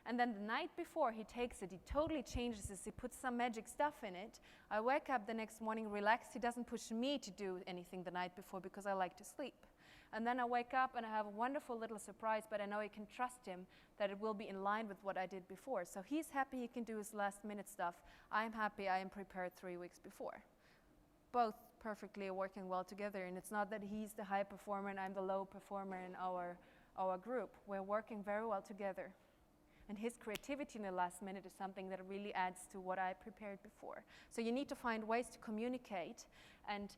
And then the night before, he takes it, he totally changes this, he puts some magic stuff in it. I wake up the next morning relaxed. He doesn't push me to do anything the night before because I like to sleep. And then I wake up and I have a wonderful little surprise, but I know I can trust him that it will be in line with what I did before. So he's happy he can do his last minute stuff. I'm happy I am prepared 3 weeks before. Both perfectly working well together, and it's not that he's the high performer and I'm the low performer in our group. We're working very well together. And his creativity in the last minute is something that really adds to what I prepared before. So you need to find ways to communicate. And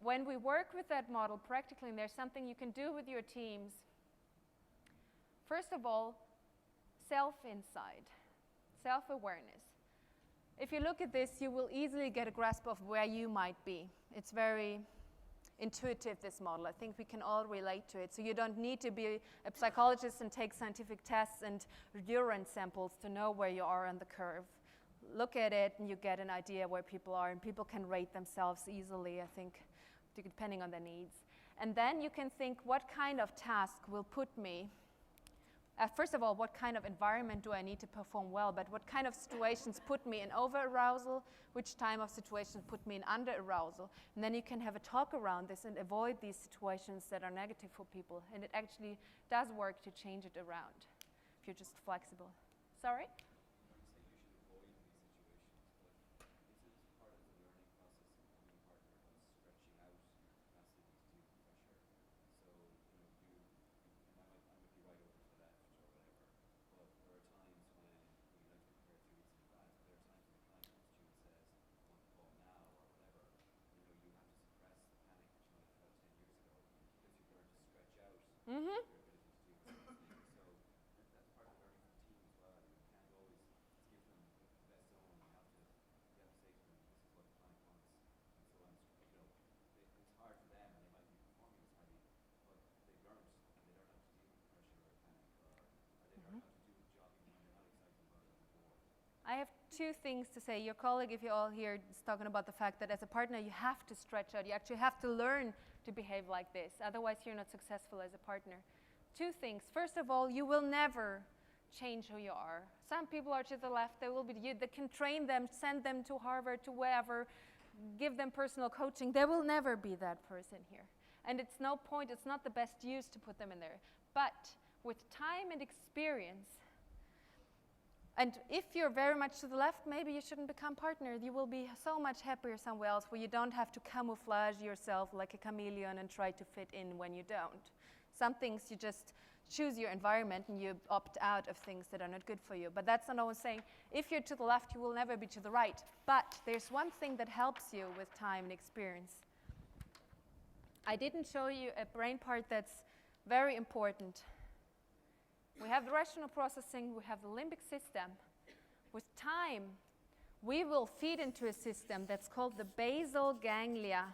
when we work with that model practically, and there's something you can do with your teams. First of all, self-insight, self-awareness. If you look at this, you will easily get a grasp of where you might be. It's very intuitive, this model. I think we can all relate to it. So you don't need to be a psychologist and take scientific tests and urine samples to know where you are on the curve. Look at it and you get an idea where people are, and people can rate themselves easily, I think, depending on their needs. And then you can think, what kind of task will put me First of all, what kind of environment do I need to perform well, but what kind of situations put me in over-arousal, which time of situations put me in under-arousal. And then you can have a talk around this and avoid these situations that are negative for people. And it actually does work to change it around if you're just flexible. Sorry? Mm-hmm. I have two things to say. Your colleague, if you're all here, is talking about the fact that as a partner you have to stretch out. You actually have to learn to behave like this. Otherwise you're not successful as a partner. Two things. First of all, you will never change who you are. Some people are to the left. They will be you that can train them, send them to Harvard, to wherever, give them personal coaching. There will never be that person here. And it's no point, it's not the best use to put them in there. But with time and experience, and if you're very much to the left, maybe you shouldn't become partner. You will be so much happier somewhere else where you don't have to camouflage yourself like a chameleon and try to fit in when you don't. Some things you just choose your environment and you opt out of things that are not good for you. But that's not always saying, if you're to the left, you will never be to the right. But there's one thing that helps you with time and experience. I didn't show you a brain part that's very important. We have the rational processing, we have the limbic system. With time, we will feed into a system that's called the basal ganglia.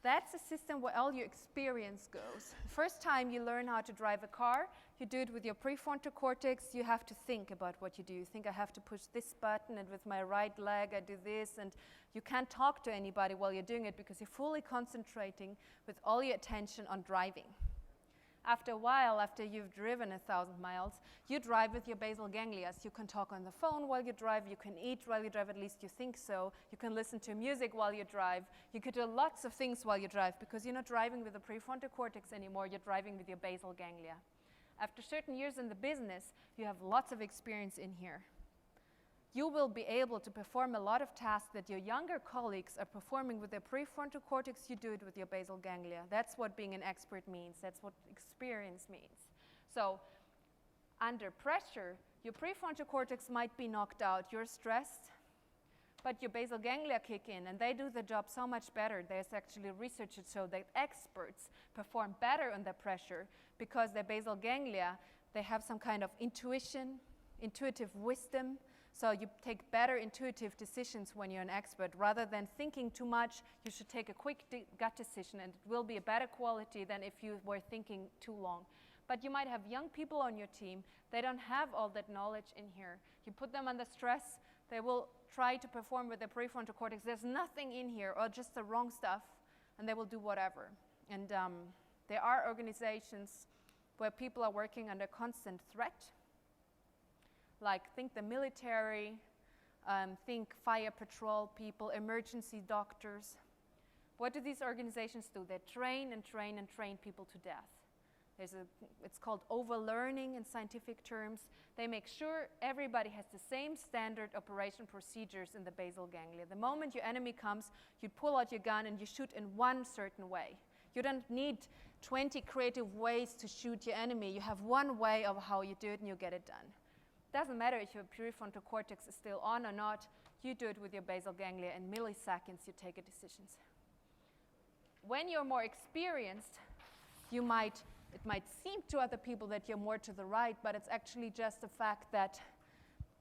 That's a system where all your experience goes. The first time you learn how to drive a car, you do it with your prefrontal cortex. You have to think about what you do. You think, I have to push this button, and with my right leg I do this, and you can't talk to anybody while you're doing it because you're fully concentrating with all your attention on driving. After a while, after you've driven 1,000 miles, you drive with your basal ganglia. You can talk on the phone while you drive, you can eat while you drive, at least you think so. You can listen to music while you drive. You could do lots of things while you drive because you're not driving with the prefrontal cortex anymore, you're driving with your basal ganglia. After certain years in the business, you have lots of experience in here. You will be able to perform a lot of tasks that your younger colleagues are performing with their prefrontal cortex. You do it with your basal ganglia. That's what being an expert means. That's what experience means. So under pressure, your prefrontal cortex might be knocked out. You're stressed, but your basal ganglia kick in, and they do the job so much better. There's actually research that shows that experts perform better under pressure because their basal ganglia, they have some kind of intuition, intuitive wisdom. So you take better intuitive decisions when you're an expert. Rather than thinking too much, you should take a quick gut decision, and it will be a better quality than if you were thinking too long. But you might have young people on your team. They don't have all that knowledge in here. You put them under stress, they will try to perform with their prefrontal cortex. There's nothing in here or just the wrong stuff, and they will do whatever. And there are organizations where people are working under constant threat. Like, think the military, think fire patrol people, emergency doctors. What do these organizations do? They train and train and train people to death. It's called overlearning in scientific terms. They make sure everybody has the same standard operation procedures in the basal ganglia. The moment your enemy comes, you pull out your gun and you shoot in one certain way. You don't need 20 creative ways to shoot your enemy. You have one way of how you do it and you get it done. Doesn't matter if your prefrontal cortex is still on or not, you do it with your basal ganglia. In milliseconds, you take decisions. When you're more experienced, it might seem to other people that you're more to the right, but it's actually just the fact that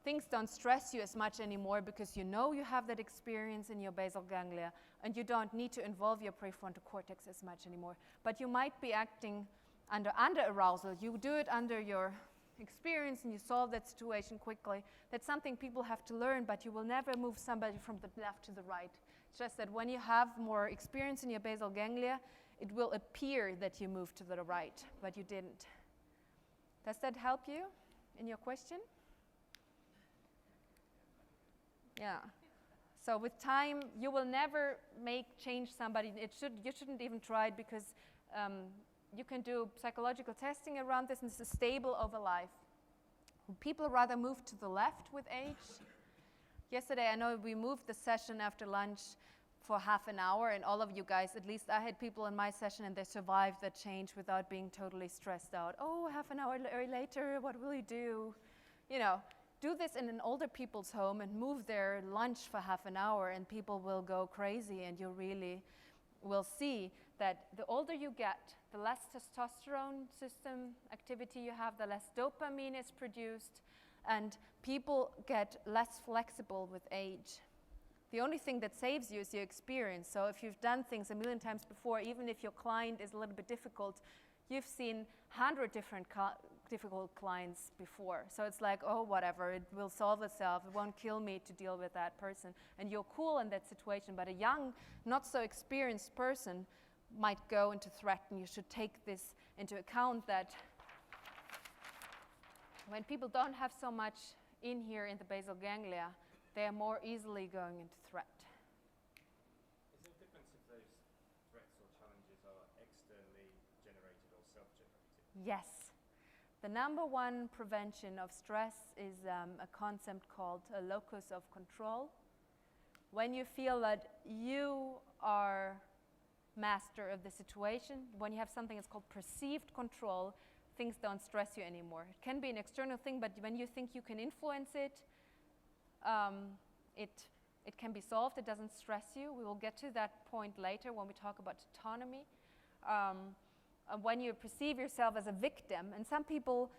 things don't stress you as much anymore because you know you have that experience in your basal ganglia, and you don't need to involve your prefrontal cortex as much anymore. But you might be acting under arousal. You do it under your experience and you solve that situation quickly. That's something people have to learn, but you will never move somebody from the left to the right. It's just that when you have more experience in your basal ganglia, it will appear that you moved to the right, but you didn't. Does that help you in your question? Yeah. So with time, you will never change somebody. You shouldn't even try it, because you can do psychological testing around this, and this is stable over life. People rather move to the left with age. Yesterday, I know we moved the session after lunch for half an hour, and all of you guys, at least I had people in my session, and they survived that change without being totally stressed out. Oh, half an hour later, what will you do? You know, do this in an older people's home and move their lunch for half an hour, and people will go crazy, and you really will see that the older you get, the less testosterone system activity you have, the less dopamine is produced, and people get less flexible with age. The only thing that saves you is your experience. So if you've done things a million times before, even if your client is a little bit difficult, you've seen 100 different difficult clients before. So it's like, oh, whatever, it will solve itself. It won't kill me to deal with that person. And you're cool in that situation. But a young, not so experienced person might go into threat. And you should take this into account, that when people don't have so much in here in the basal ganglia, they are more easily going into threat. Is there a difference if those threats or challenges are externally generated or self-generated? Yes. The number one prevention of stress is a concept called a locus of control. When you feel that you are master of the situation, when you have something that's called perceived control, things don't stress you anymore. It can be an external thing, but when you think you can influence it, it can be solved. It doesn't stress you. We will get to that point later when we talk about autonomy. When you perceive yourself as a victim, and some people,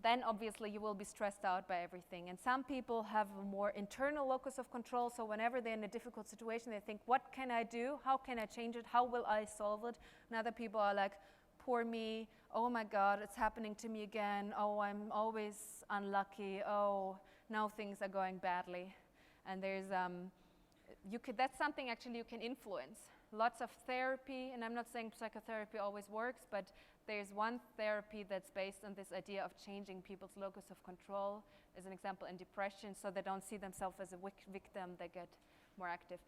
then obviously you will be stressed out by everything. And some people have a more internal locus of control, so whenever they're in a difficult situation, they think, what can I do? How can I change it? How will I solve it? And other people are like, poor me. Oh my God, it's happening to me again. Oh, I'm always unlucky. Oh, now things are going badly. And there's, that's something actually you can influence. Lots of therapy, and I'm not saying psychotherapy always works, but there's one therapy that's based on this idea of changing people's locus of control, as an example in depression, so they don't see themselves as a victim, they get more active.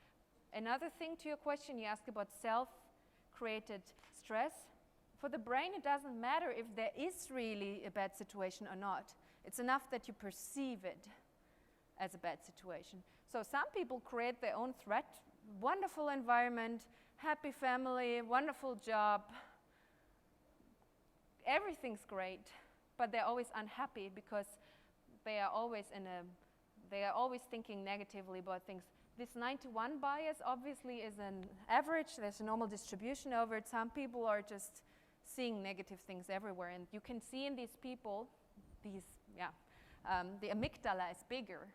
Another thing to your question, you asked about self-created stress. For the brain, it doesn't matter if there is really a bad situation or not. It's enough that you perceive it as a bad situation. So some people create their own threat. Wonderful environment, happy family, wonderful job. Everything's great, but they're always unhappy because they are always thinking negatively about things. This 9-to-1 bias obviously is an average. There's a normal distribution over it. Some people are just seeing negative things everywhere, and you can see in these people, the amygdala is bigger,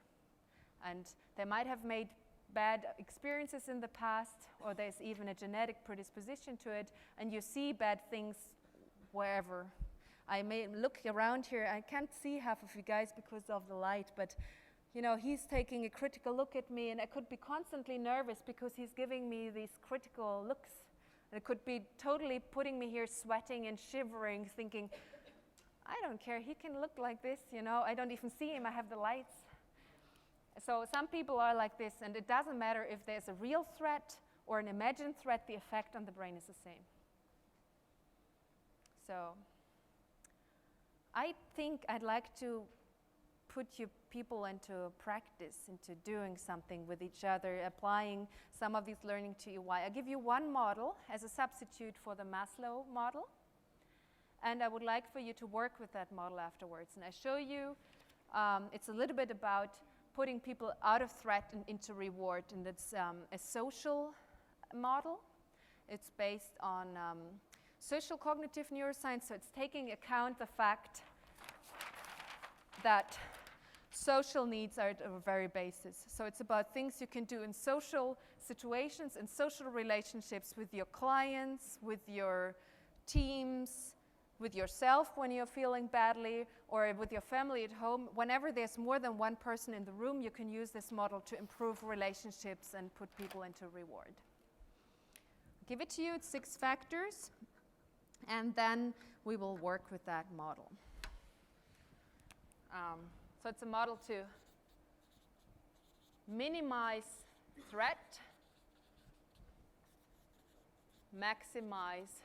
and they might have made bad experiences in the past, or there's even a genetic predisposition to it, and you see bad things wherever. I may look around here. I can't see half of you guys because of the light, but you know, he's taking a critical look at me, and I could be constantly nervous because he's giving me these critical looks. It could be totally putting me here sweating and shivering, thinking, I don't care, he can look like this, you know, I don't even see him, I have the lights. So some people are like this, and it doesn't matter if there's a real threat or an imagined threat, the effect on the brain is the same. So I think I'd like to put you people into practice, into doing something with each other, applying some of these learning to EY. I'll give you one model as a substitute for the Maslow model, and I would like for you to work with that model afterwards. And I show you, it's a little bit about putting people out of threat and into reward, and it's a social model. It's based on social cognitive neuroscience, so it's taking account the fact that social needs are at a very basis. So it's about things you can do in social situations, in social relationships with your clients, with your teams, with yourself when you're feeling badly, or with your family at home. Whenever there's more than one person in the room, you can use this model to improve relationships and put people into reward. Give it to you, it's 6 factors, and then we will work with that model. So it's a model to minimize threat, maximize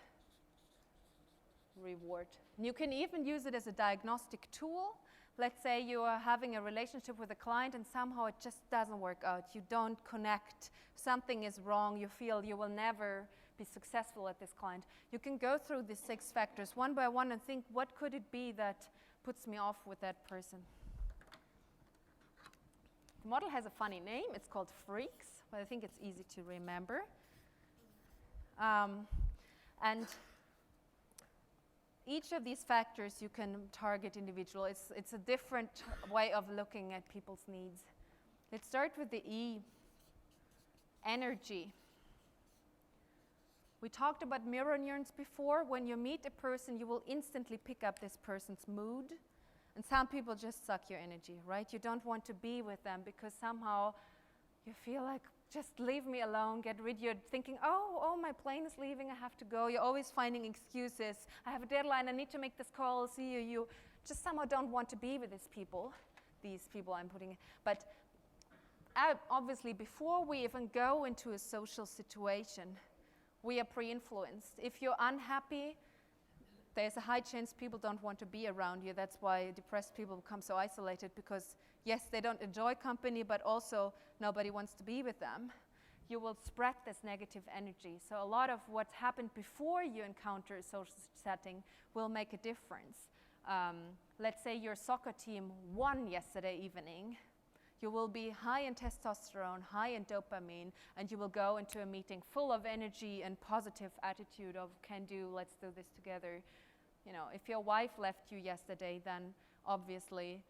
reward. And you can even use it as a diagnostic tool. Let's say you are having a relationship with a client and somehow it just doesn't work out. You don't connect. Something is wrong. You feel you will never be successful at this client. You can go through these 6 factors one by one and think, what could it be that puts me off with that person? The model has a funny name. It's called Freaks, but I think it's easy to remember. And each of these factors you can target individual. It's a different way of looking at people's needs. Let's start with the E, energy. We talked about mirror neurons before. When you meet a person, you will instantly pick up this person's mood. And some people just suck your energy, right? You don't want to be with them because somehow you feel like, just leave me alone, get rid. You're thinking, oh, my plane is leaving, I have to go. You're always finding excuses. I have a deadline, I need to make this call, I'll see you. You just somehow don't want to be with these people I'm putting. But obviously, before we even go into a social situation, we are pre-influenced. If you're unhappy, there's a high chance people don't want to be around you. That's why depressed people become so isolated, because yes, they don't enjoy company, but also nobody wants to be with them. You will spread this negative energy. So a lot of what happened before you encounter a social setting will make a difference. Let's say your soccer team won yesterday evening. You will be high in testosterone, high in dopamine, and you will go into a meeting full of energy and positive attitude of can do, let's do this together. You know, if your wife left you yesterday, then obviously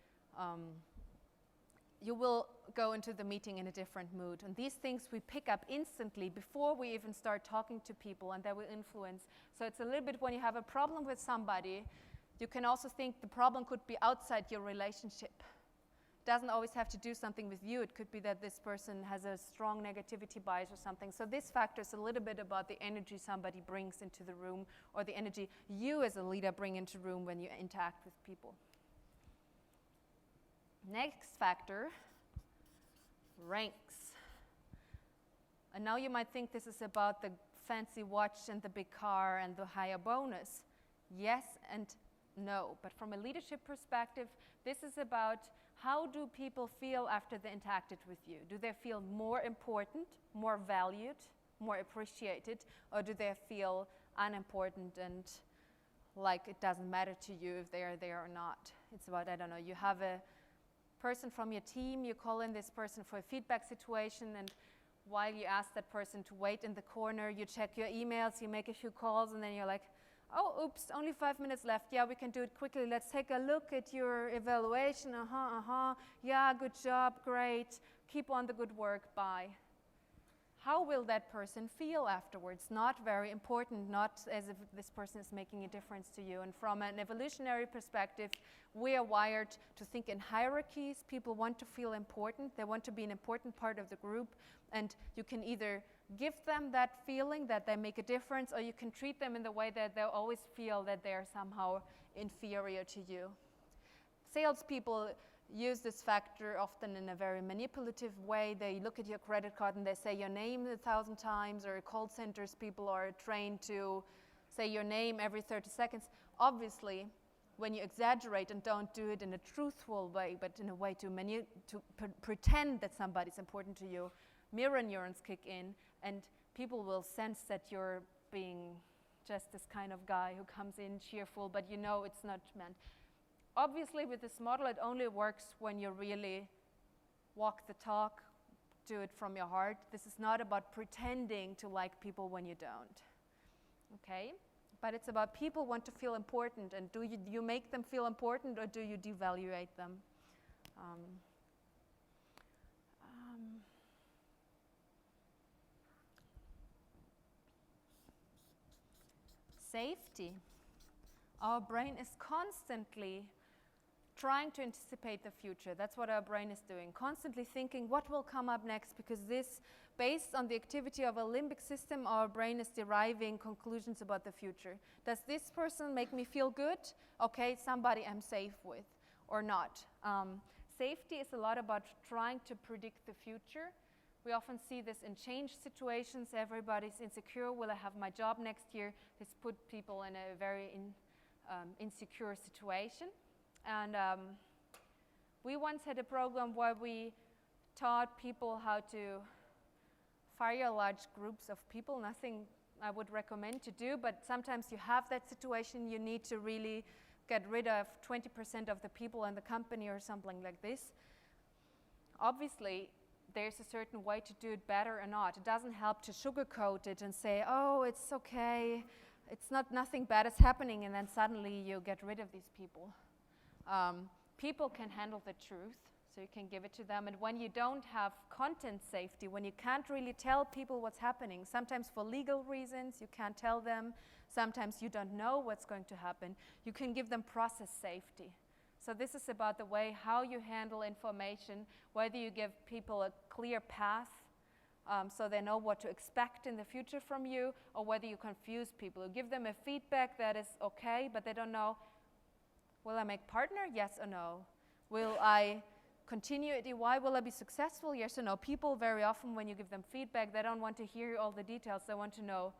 you will go into the meeting in a different mood. And these things we pick up instantly before we even start talking to people, and they will influence. So it's a little bit when you have a problem with somebody, you can also think the problem could be outside your relationship. Doesn't always have to do something with you. It could be that this person has a strong negativity bias or something. So this factor is a little bit about the energy somebody brings into the room, or the energy you as a leader bring into the room when you interact with people. Next factor, ranks. And now you might think this is about the fancy watch and the big car and the higher bonus. Yes and no. But from a leadership perspective, this is about how do people feel after they interacted with you? Do they feel more important, more valued, more appreciated, or do they feel unimportant and like it doesn't matter to you if they are there or not? It's about, I don't know, you have a person from your team, you call in this person for a feedback situation, and while you ask that person to wait in the corner, you check your emails, you make a few calls, and then you're like, oh, oops, only 5 minutes left. Yeah, we can do it quickly. Let's take a look at your evaluation. Yeah, good job, great. Keep on the good work, bye. How will that person feel afterwards? Not very important, not as if this person is making a difference to you. And from an evolutionary perspective, we are wired to think in hierarchies. People want to feel important. They want to be an important part of the group. And you can either give them that feeling that they make a difference, or you can treat them in the way that they always feel that they're somehow inferior to you. Salespeople use this factor often in a very manipulative way. They look at your credit card and they say your name 1,000 times, or call centers, people are trained to say your name every 30 seconds. Obviously, when you exaggerate and don't do it in a truthful way, but in a way to pretend that somebody's important to you, mirror neurons kick in, and people will sense that you're being just this kind of guy who comes in cheerful, but you know it's not meant. Obviously, with this model, it only works when you really walk the talk, do it from your heart. This is not about pretending to like people when you don't, okay? But it's about people want to feel important, and do you make them feel important, or do you devaluate them? Safety. Our brain is constantly trying to anticipate the future. That's what our brain is doing. Constantly thinking what will come up next, because this, based on the activity of a limbic system, our brain is deriving conclusions about the future. Does this person make me feel good? Okay, somebody I'm safe with. or not. Safety is a lot about trying to predict the future. We often see this in change situations. Everybody's insecure. Will I have my job next year? This put people in a very insecure situation. And we once had a program where we taught people how to fire large groups of people. Nothing I would recommend to do, but sometimes you have that situation. You need to really get rid of 20% of the people in the company or something like this. Obviously, there's a certain way to do it better or not. It doesn't help to sugarcoat it and say, oh, it's okay, it's nothing bad is happening, and then suddenly you get rid of these people. People can handle the truth, so you can give it to them. And when you don't have content safety, when you can't really tell people what's happening, sometimes for legal reasons you can't tell them, sometimes you don't know what's going to happen, you can give them process safety. So this is about the way how you handle information, whether you give people a clear path so they know what to expect in the future from you, or whether you confuse people. You give them a feedback that is okay, but they don't know, will I make partner? Yes or no? Will I continue at EY? Will I be successful? Yes or no? People very often, when you give them feedback, they don't want to hear all the details. They want to know,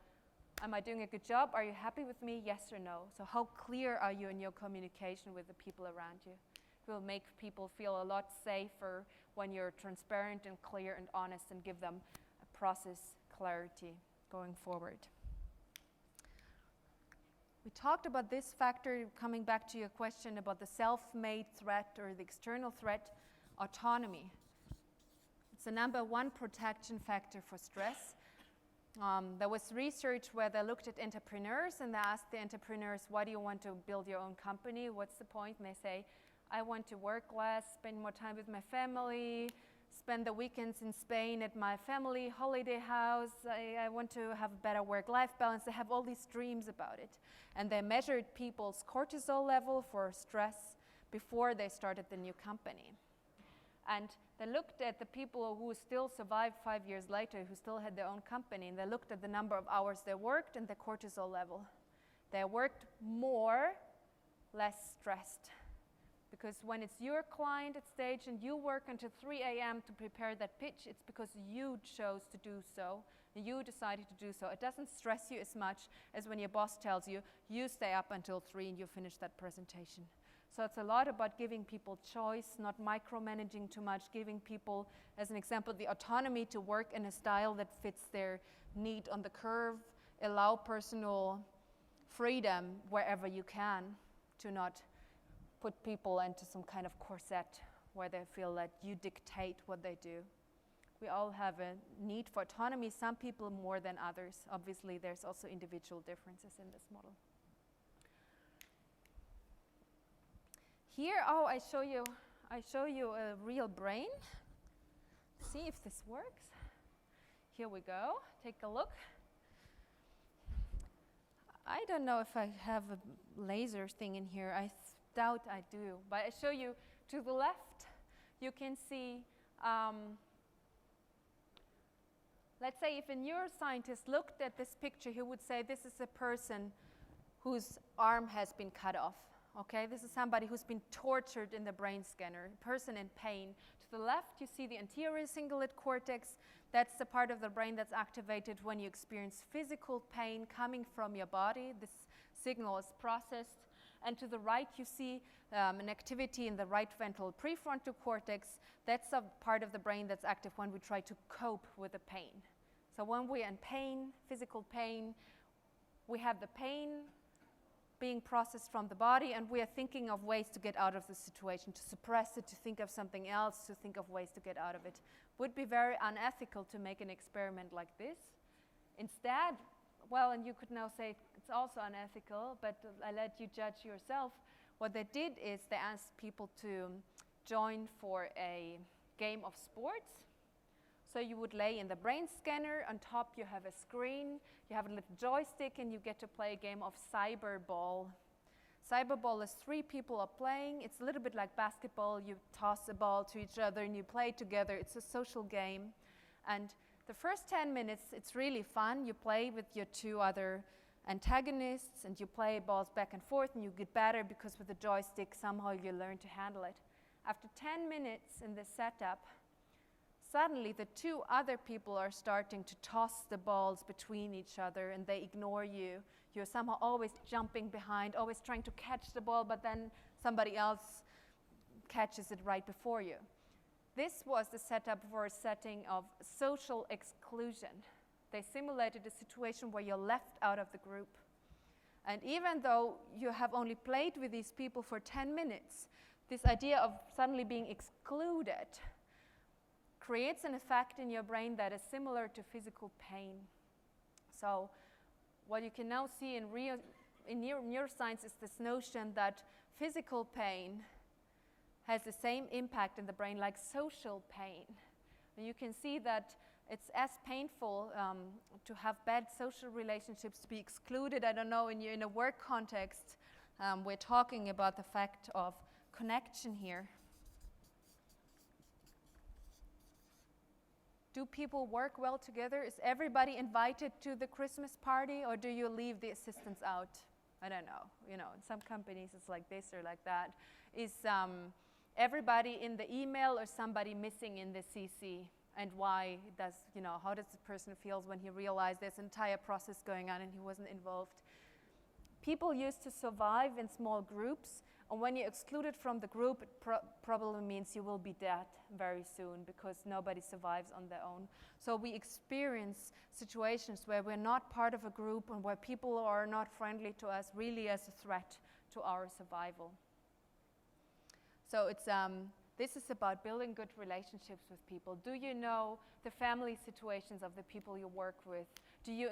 am I doing a good job? Are you happy with me? Yes or no? So how clear are you in your communication with the people around you? It will make people feel a lot safer when you're transparent and clear and honest and give them a process clarity going forward. We talked about this factor, coming back to your question about the self-made threat or the external threat, autonomy. It's the number one protection factor for stress. There was research where they looked at entrepreneurs and they asked the entrepreneurs, why do you want to build your own company? What's the point? And they say, I want to work less, spend more time with my family, spend the weekends in Spain at my family holiday house. I want to have a better work-life balance. They have all these dreams about it. And they measured people's cortisol level for stress before they started the new company. And they looked at the people who still survived 5 years later, who still had their own company, and they looked at the number of hours they worked and their cortisol level. They worked more, less stressed. Because when it's your client at stage and you work until 3 a.m. to prepare that pitch, it's because you chose to do so, and you decided to do so. It doesn't stress you as much as when your boss tells you, you stay up until 3 and you finish that presentation. So it's a lot about giving people choice, not micromanaging too much, giving people, as an example, the autonomy to work in a style that fits their need on the curve, allow personal freedom wherever you can, to not put people into some kind of corset where they feel that you dictate what they do. We all have a need for autonomy, some people more than others. Obviously, there's also individual differences in this model. Here, I show you a real brain. See if this works. Here we go. Take a look. I don't know if I have a laser thing in here. I doubt I do. But I show you to the left. You can see, let's say if a neuroscientist looked at this picture, he would say this is a person whose arm has been cut off. Okay, this is somebody who's been tortured in the brain scanner, a person in pain. To the left, you see the anterior cingulate cortex. That's the part of the brain that's activated when you experience physical pain coming from your body. This signal is processed. And to the right, you see an activity in the right ventral prefrontal cortex. That's a part of the brain that's active when we try to cope with the pain. So when we're in pain, physical pain, we have the pain being processed from the body, and we are thinking of ways to get out of the situation, to suppress it, to think of something else, to think of ways to get out of it. Would be very unethical to make an experiment like this. Instead, well, and you could now say it's also unethical, but I let you judge yourself. What they did is they asked people to join for a game of sports. So you would lay in the brain scanner. On top you have a screen. You have a little joystick, and you get to play a game of cyberball. Cyberball is 3 people are playing. It's a little bit like basketball. You toss a ball to each other and you play together. It's a social game. And the first 10 minutes, it's really fun. You play with your 2 other antagonists, and you play balls back and forth, and you get better because with the joystick somehow you learn to handle it. After 10 minutes in this setup, suddenly the two other people are starting to toss the balls between each other, and they ignore you. You're somehow always jumping behind, always trying to catch the ball, but then somebody else catches it right before you. This was the setup for a setting of social exclusion. They simulated a situation where you're left out of the group. And even though you have only played with these people for 10 minutes, this idea of suddenly being excluded creates an effect in your brain that is similar to physical pain. So what you can now see in neuroscience is this notion that physical pain has the same impact in the brain like social pain. And you can see that it's as painful to have bad social relationships, to be excluded. I don't know, in a work context, we're talking about the fact of connection here. Do people work well together? Is everybody invited to the Christmas party, or do you leave the assistants out? I don't know. You know, in some companies it's like this or like that. Is everybody in the email or somebody missing in the CC? And why does, you know, how does the person feel when he realized there's an entire process going on and he wasn't involved? People used to survive in small groups, and when you're excluded from the group, it probably means you will be dead very soon because nobody survives on their own. So we experience situations where we're not part of a group and where people are not friendly to us really as a threat to our survival. So it's this is about building good relationships with people. Do you know the family situations of the people you work with? Do you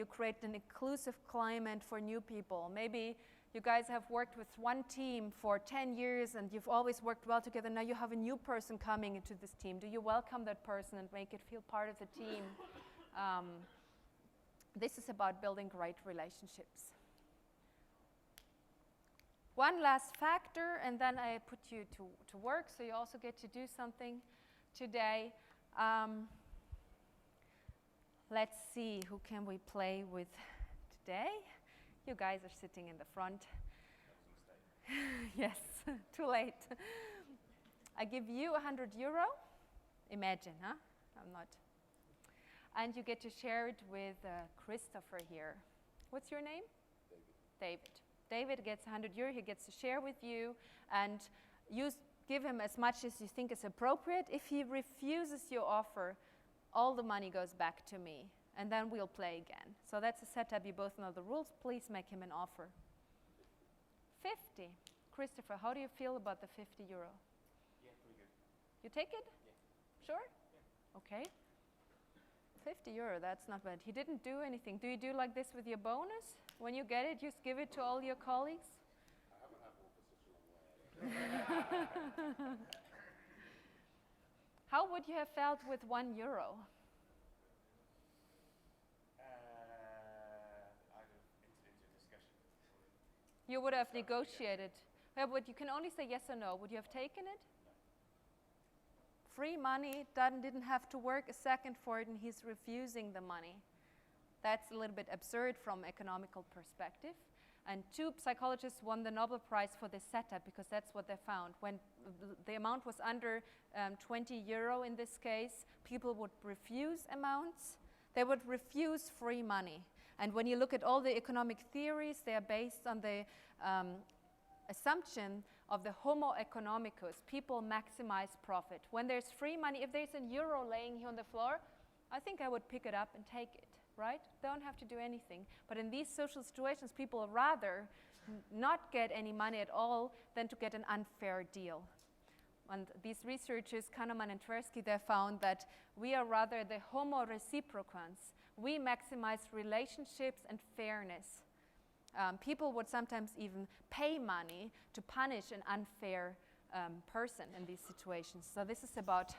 create an inclusive climate for new people? Maybe you guys have worked with one team for 10 years and you've always worked well together. Now you have a new person coming into this team. Do you welcome that person and make it feel part of the team? This is about building great relationships. One last factor, and then I put you to work, so you also get to do something today. Let's see, who can we play with today? You guys are sitting in the front. Yes, too late. I give you €100. Imagine, huh? I'm not. And you get to share it with Christopher here. What's your name? David. David gets €100. He gets to share with you, and you give him as much as you think is appropriate. If he refuses your offer, all the money goes back to me, and then we'll play again. So that's a setup. You both know the rules. Please make him an offer. 50. Christopher, how do you feel about the €50? Yeah, pretty good. You take it? Yeah. Sure? Yeah. Okay. €50, that's not bad. He didn't do anything. Do you do like this with your bonus? When you get it, you just give it to all your colleagues? I haven't had one for such a long while. How would you have felt with €1? I'd have entered into a discussion. You would have negotiated. Yeah, but you can only say yes or no. Would you have taken it? No. Free money, didn't have to work a second for it, and he's refusing the money. That's a little bit absurd from economical perspective. And 2 psychologists won the Nobel Prize for this setup because that's what they found. When the amount was under €20 in this case, people would refuse amounts. They would refuse free money. And when you look at all the economic theories, they are based on the assumption of the homo economicus. People maximize profit. When there's free money, if there's €1 laying here on the floor, I think I would pick it up and take it. Right? Don't have to do anything. But in these social situations, people rather not get any money at all than to get an unfair deal. And these researchers, Kahneman and Tversky, they found that we are rather the homo reciprocans. We maximize relationships and fairness. People would sometimes even pay money to punish an unfair person in these situations. So this is about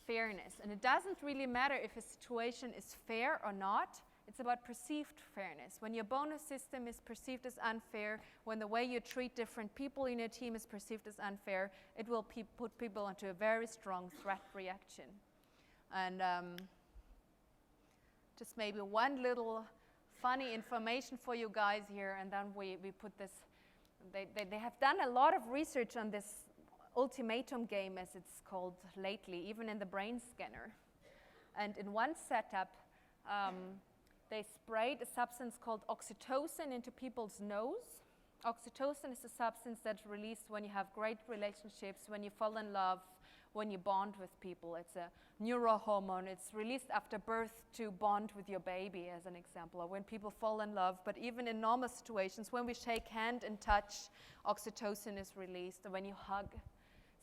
fairness. And it doesn't really matter if a situation is fair or not. It's about perceived fairness. When your bonus system is perceived as unfair, when the way you treat different people in your team is perceived as unfair, it will put people into a very strong threat reaction. And just maybe one little funny information for you guys here, and then we put this. They have done a lot of research on this ultimatum game, as it's called lately, even in the brain scanner. And in one setup, they sprayed a substance called oxytocin into people's nose. Oxytocin is a substance that's released when you have great relationships, when you fall in love, when you bond with people. It's a neurohormone. It's released after birth to bond with your baby, as an example, or when people fall in love. But even in normal situations, when we shake hand and touch, oxytocin is released, or when you hug.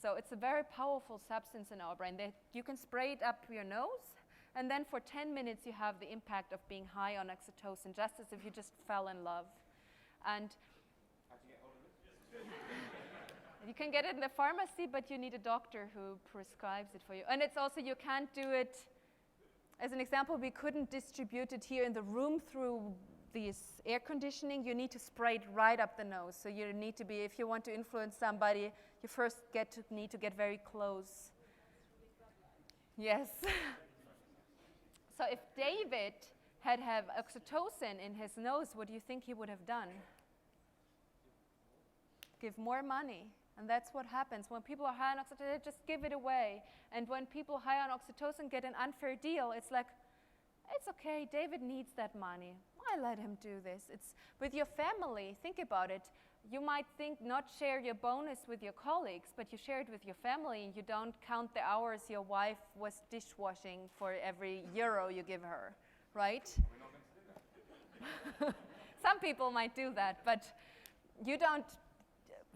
So it's a very powerful substance in our brain. You can spray it up your nose, and then for 10 minutes you have the impact of being high on oxytocin, just as if you just fell in love. And How do you get hold of it? you can get it in the pharmacy, but you need a doctor who prescribes it for you. And it's also, you can't do it, as an example, we couldn't distribute it here in the room through this air conditioning. You need to spray it right up the nose. So you need to be, if you want to influence somebody, you first need to get very close. Yes. So if David had oxytocin in his nose, what do you think he would have done? Give more money. And that's what happens. When people are high on oxytocin, they just give it away. And when people high on oxytocin get an unfair deal, it's like, it's okay, David needs that money. I let him do this. It's with your family, think about it. You might think not share your bonus with your colleagues, but you share it with your family, and you don't count the hours your wife was dishwashing for every euro you give her, right? We're not going to do that. Some people might do that, but you don't,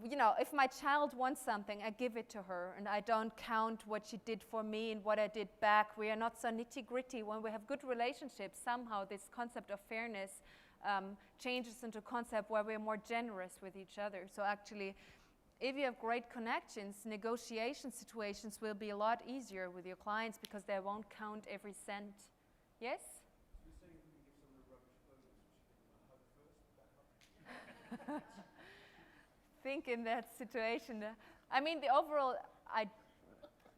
if my child wants something, I give it to her, and I don't count what she did for me and what I did back. We are not so nitty-gritty. When we have good relationships, somehow this concept of fairness changes into a concept where we're more generous with each other. So actually, if you have great connections, negotiation situations will be a lot easier with your clients because they won't count every cent. Yes? You're saying if we can give someone a rubbish bonus, we should give them a hug first? Think in that situation. I mean, the overall,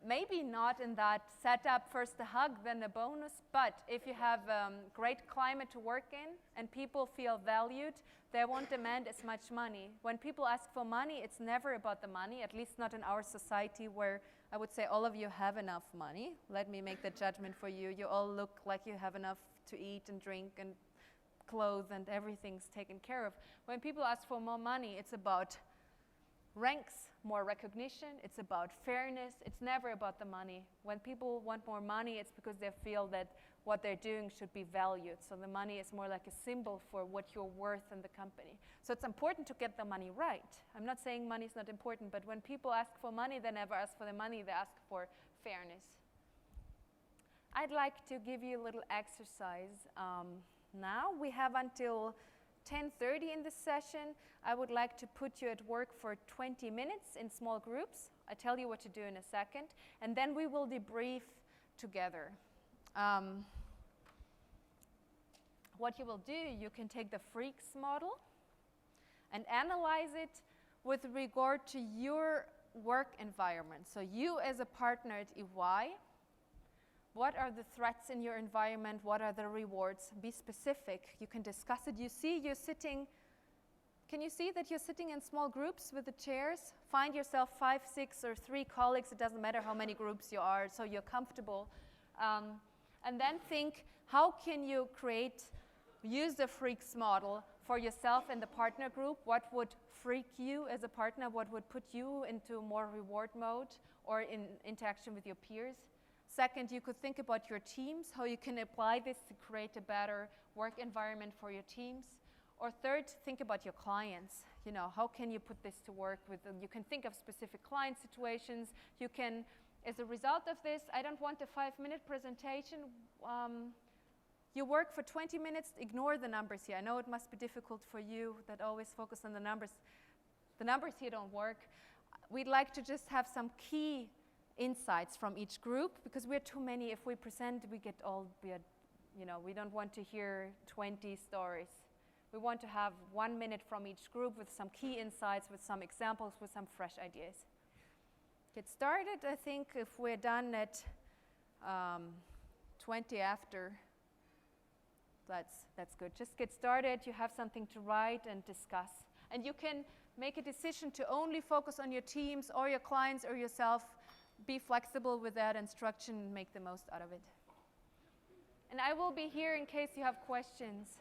maybe not in that setup, first a hug, then a bonus, but if you have great climate to work in and people feel valued, they won't demand as much money. When people ask for money, it's never about the money, at least not in our society where I would say all of you have enough money. Let me make the judgment for you. You all look like you have enough to eat and drink and clothes and everything's taken care of. When people ask for more money, it's about ranks, more recognition, it's about fairness, it's never about the money. When people want more money, it's because they feel that what they're doing should be valued. So the money is more like a symbol for what you're worth in the company. So it's important to get the money right. I'm not saying money is not important, but when people ask for money, they never ask for the money, they ask for fairness. I'd like to give you a little exercise now. We have until 10:30 in this session. I would like to put you at work for 20 minutes in small groups. I tell you what to do in a second, and then we will debrief together. What you will do, you can take the Freaks model and analyze it with regard to your work environment. So you as a partner at EY, what are the threats in your environment? What are the rewards? Be specific. You can discuss it. You see you're sitting, can you see that you're sitting in small groups with the chairs? Find yourself 5, 6, or 3 colleagues. It doesn't matter how many groups you are, so you're comfortable. And then think, how can you use the Freaks model for yourself and the partner group? What would freak you as a partner? What would put you into more reward mode or in interaction with your peers? Second, you could think about your teams, how you can apply this to create a better work environment for your teams. Or third, think about your clients. How can you put this to work with them? You can think of specific client situations. You can, as a result of this, I don't want a 5-minute presentation. You work for 20 minutes, ignore the numbers here. I know it must be difficult for you that always focus on the numbers. The numbers here don't work. We'd like to just have some key insights from each group, because we're too many. If we present, we don't want to hear 20 stories. We want to have 1 minute from each group with some key insights, with some examples, with some fresh ideas. Get started, I think, if we're done at 20 after that's good. Just get started. You have something to write and discuss. And you can make a decision to only focus on your teams or your clients or yourself. Be flexible with that instruction and make the most out of it. And I will be here in case you have questions.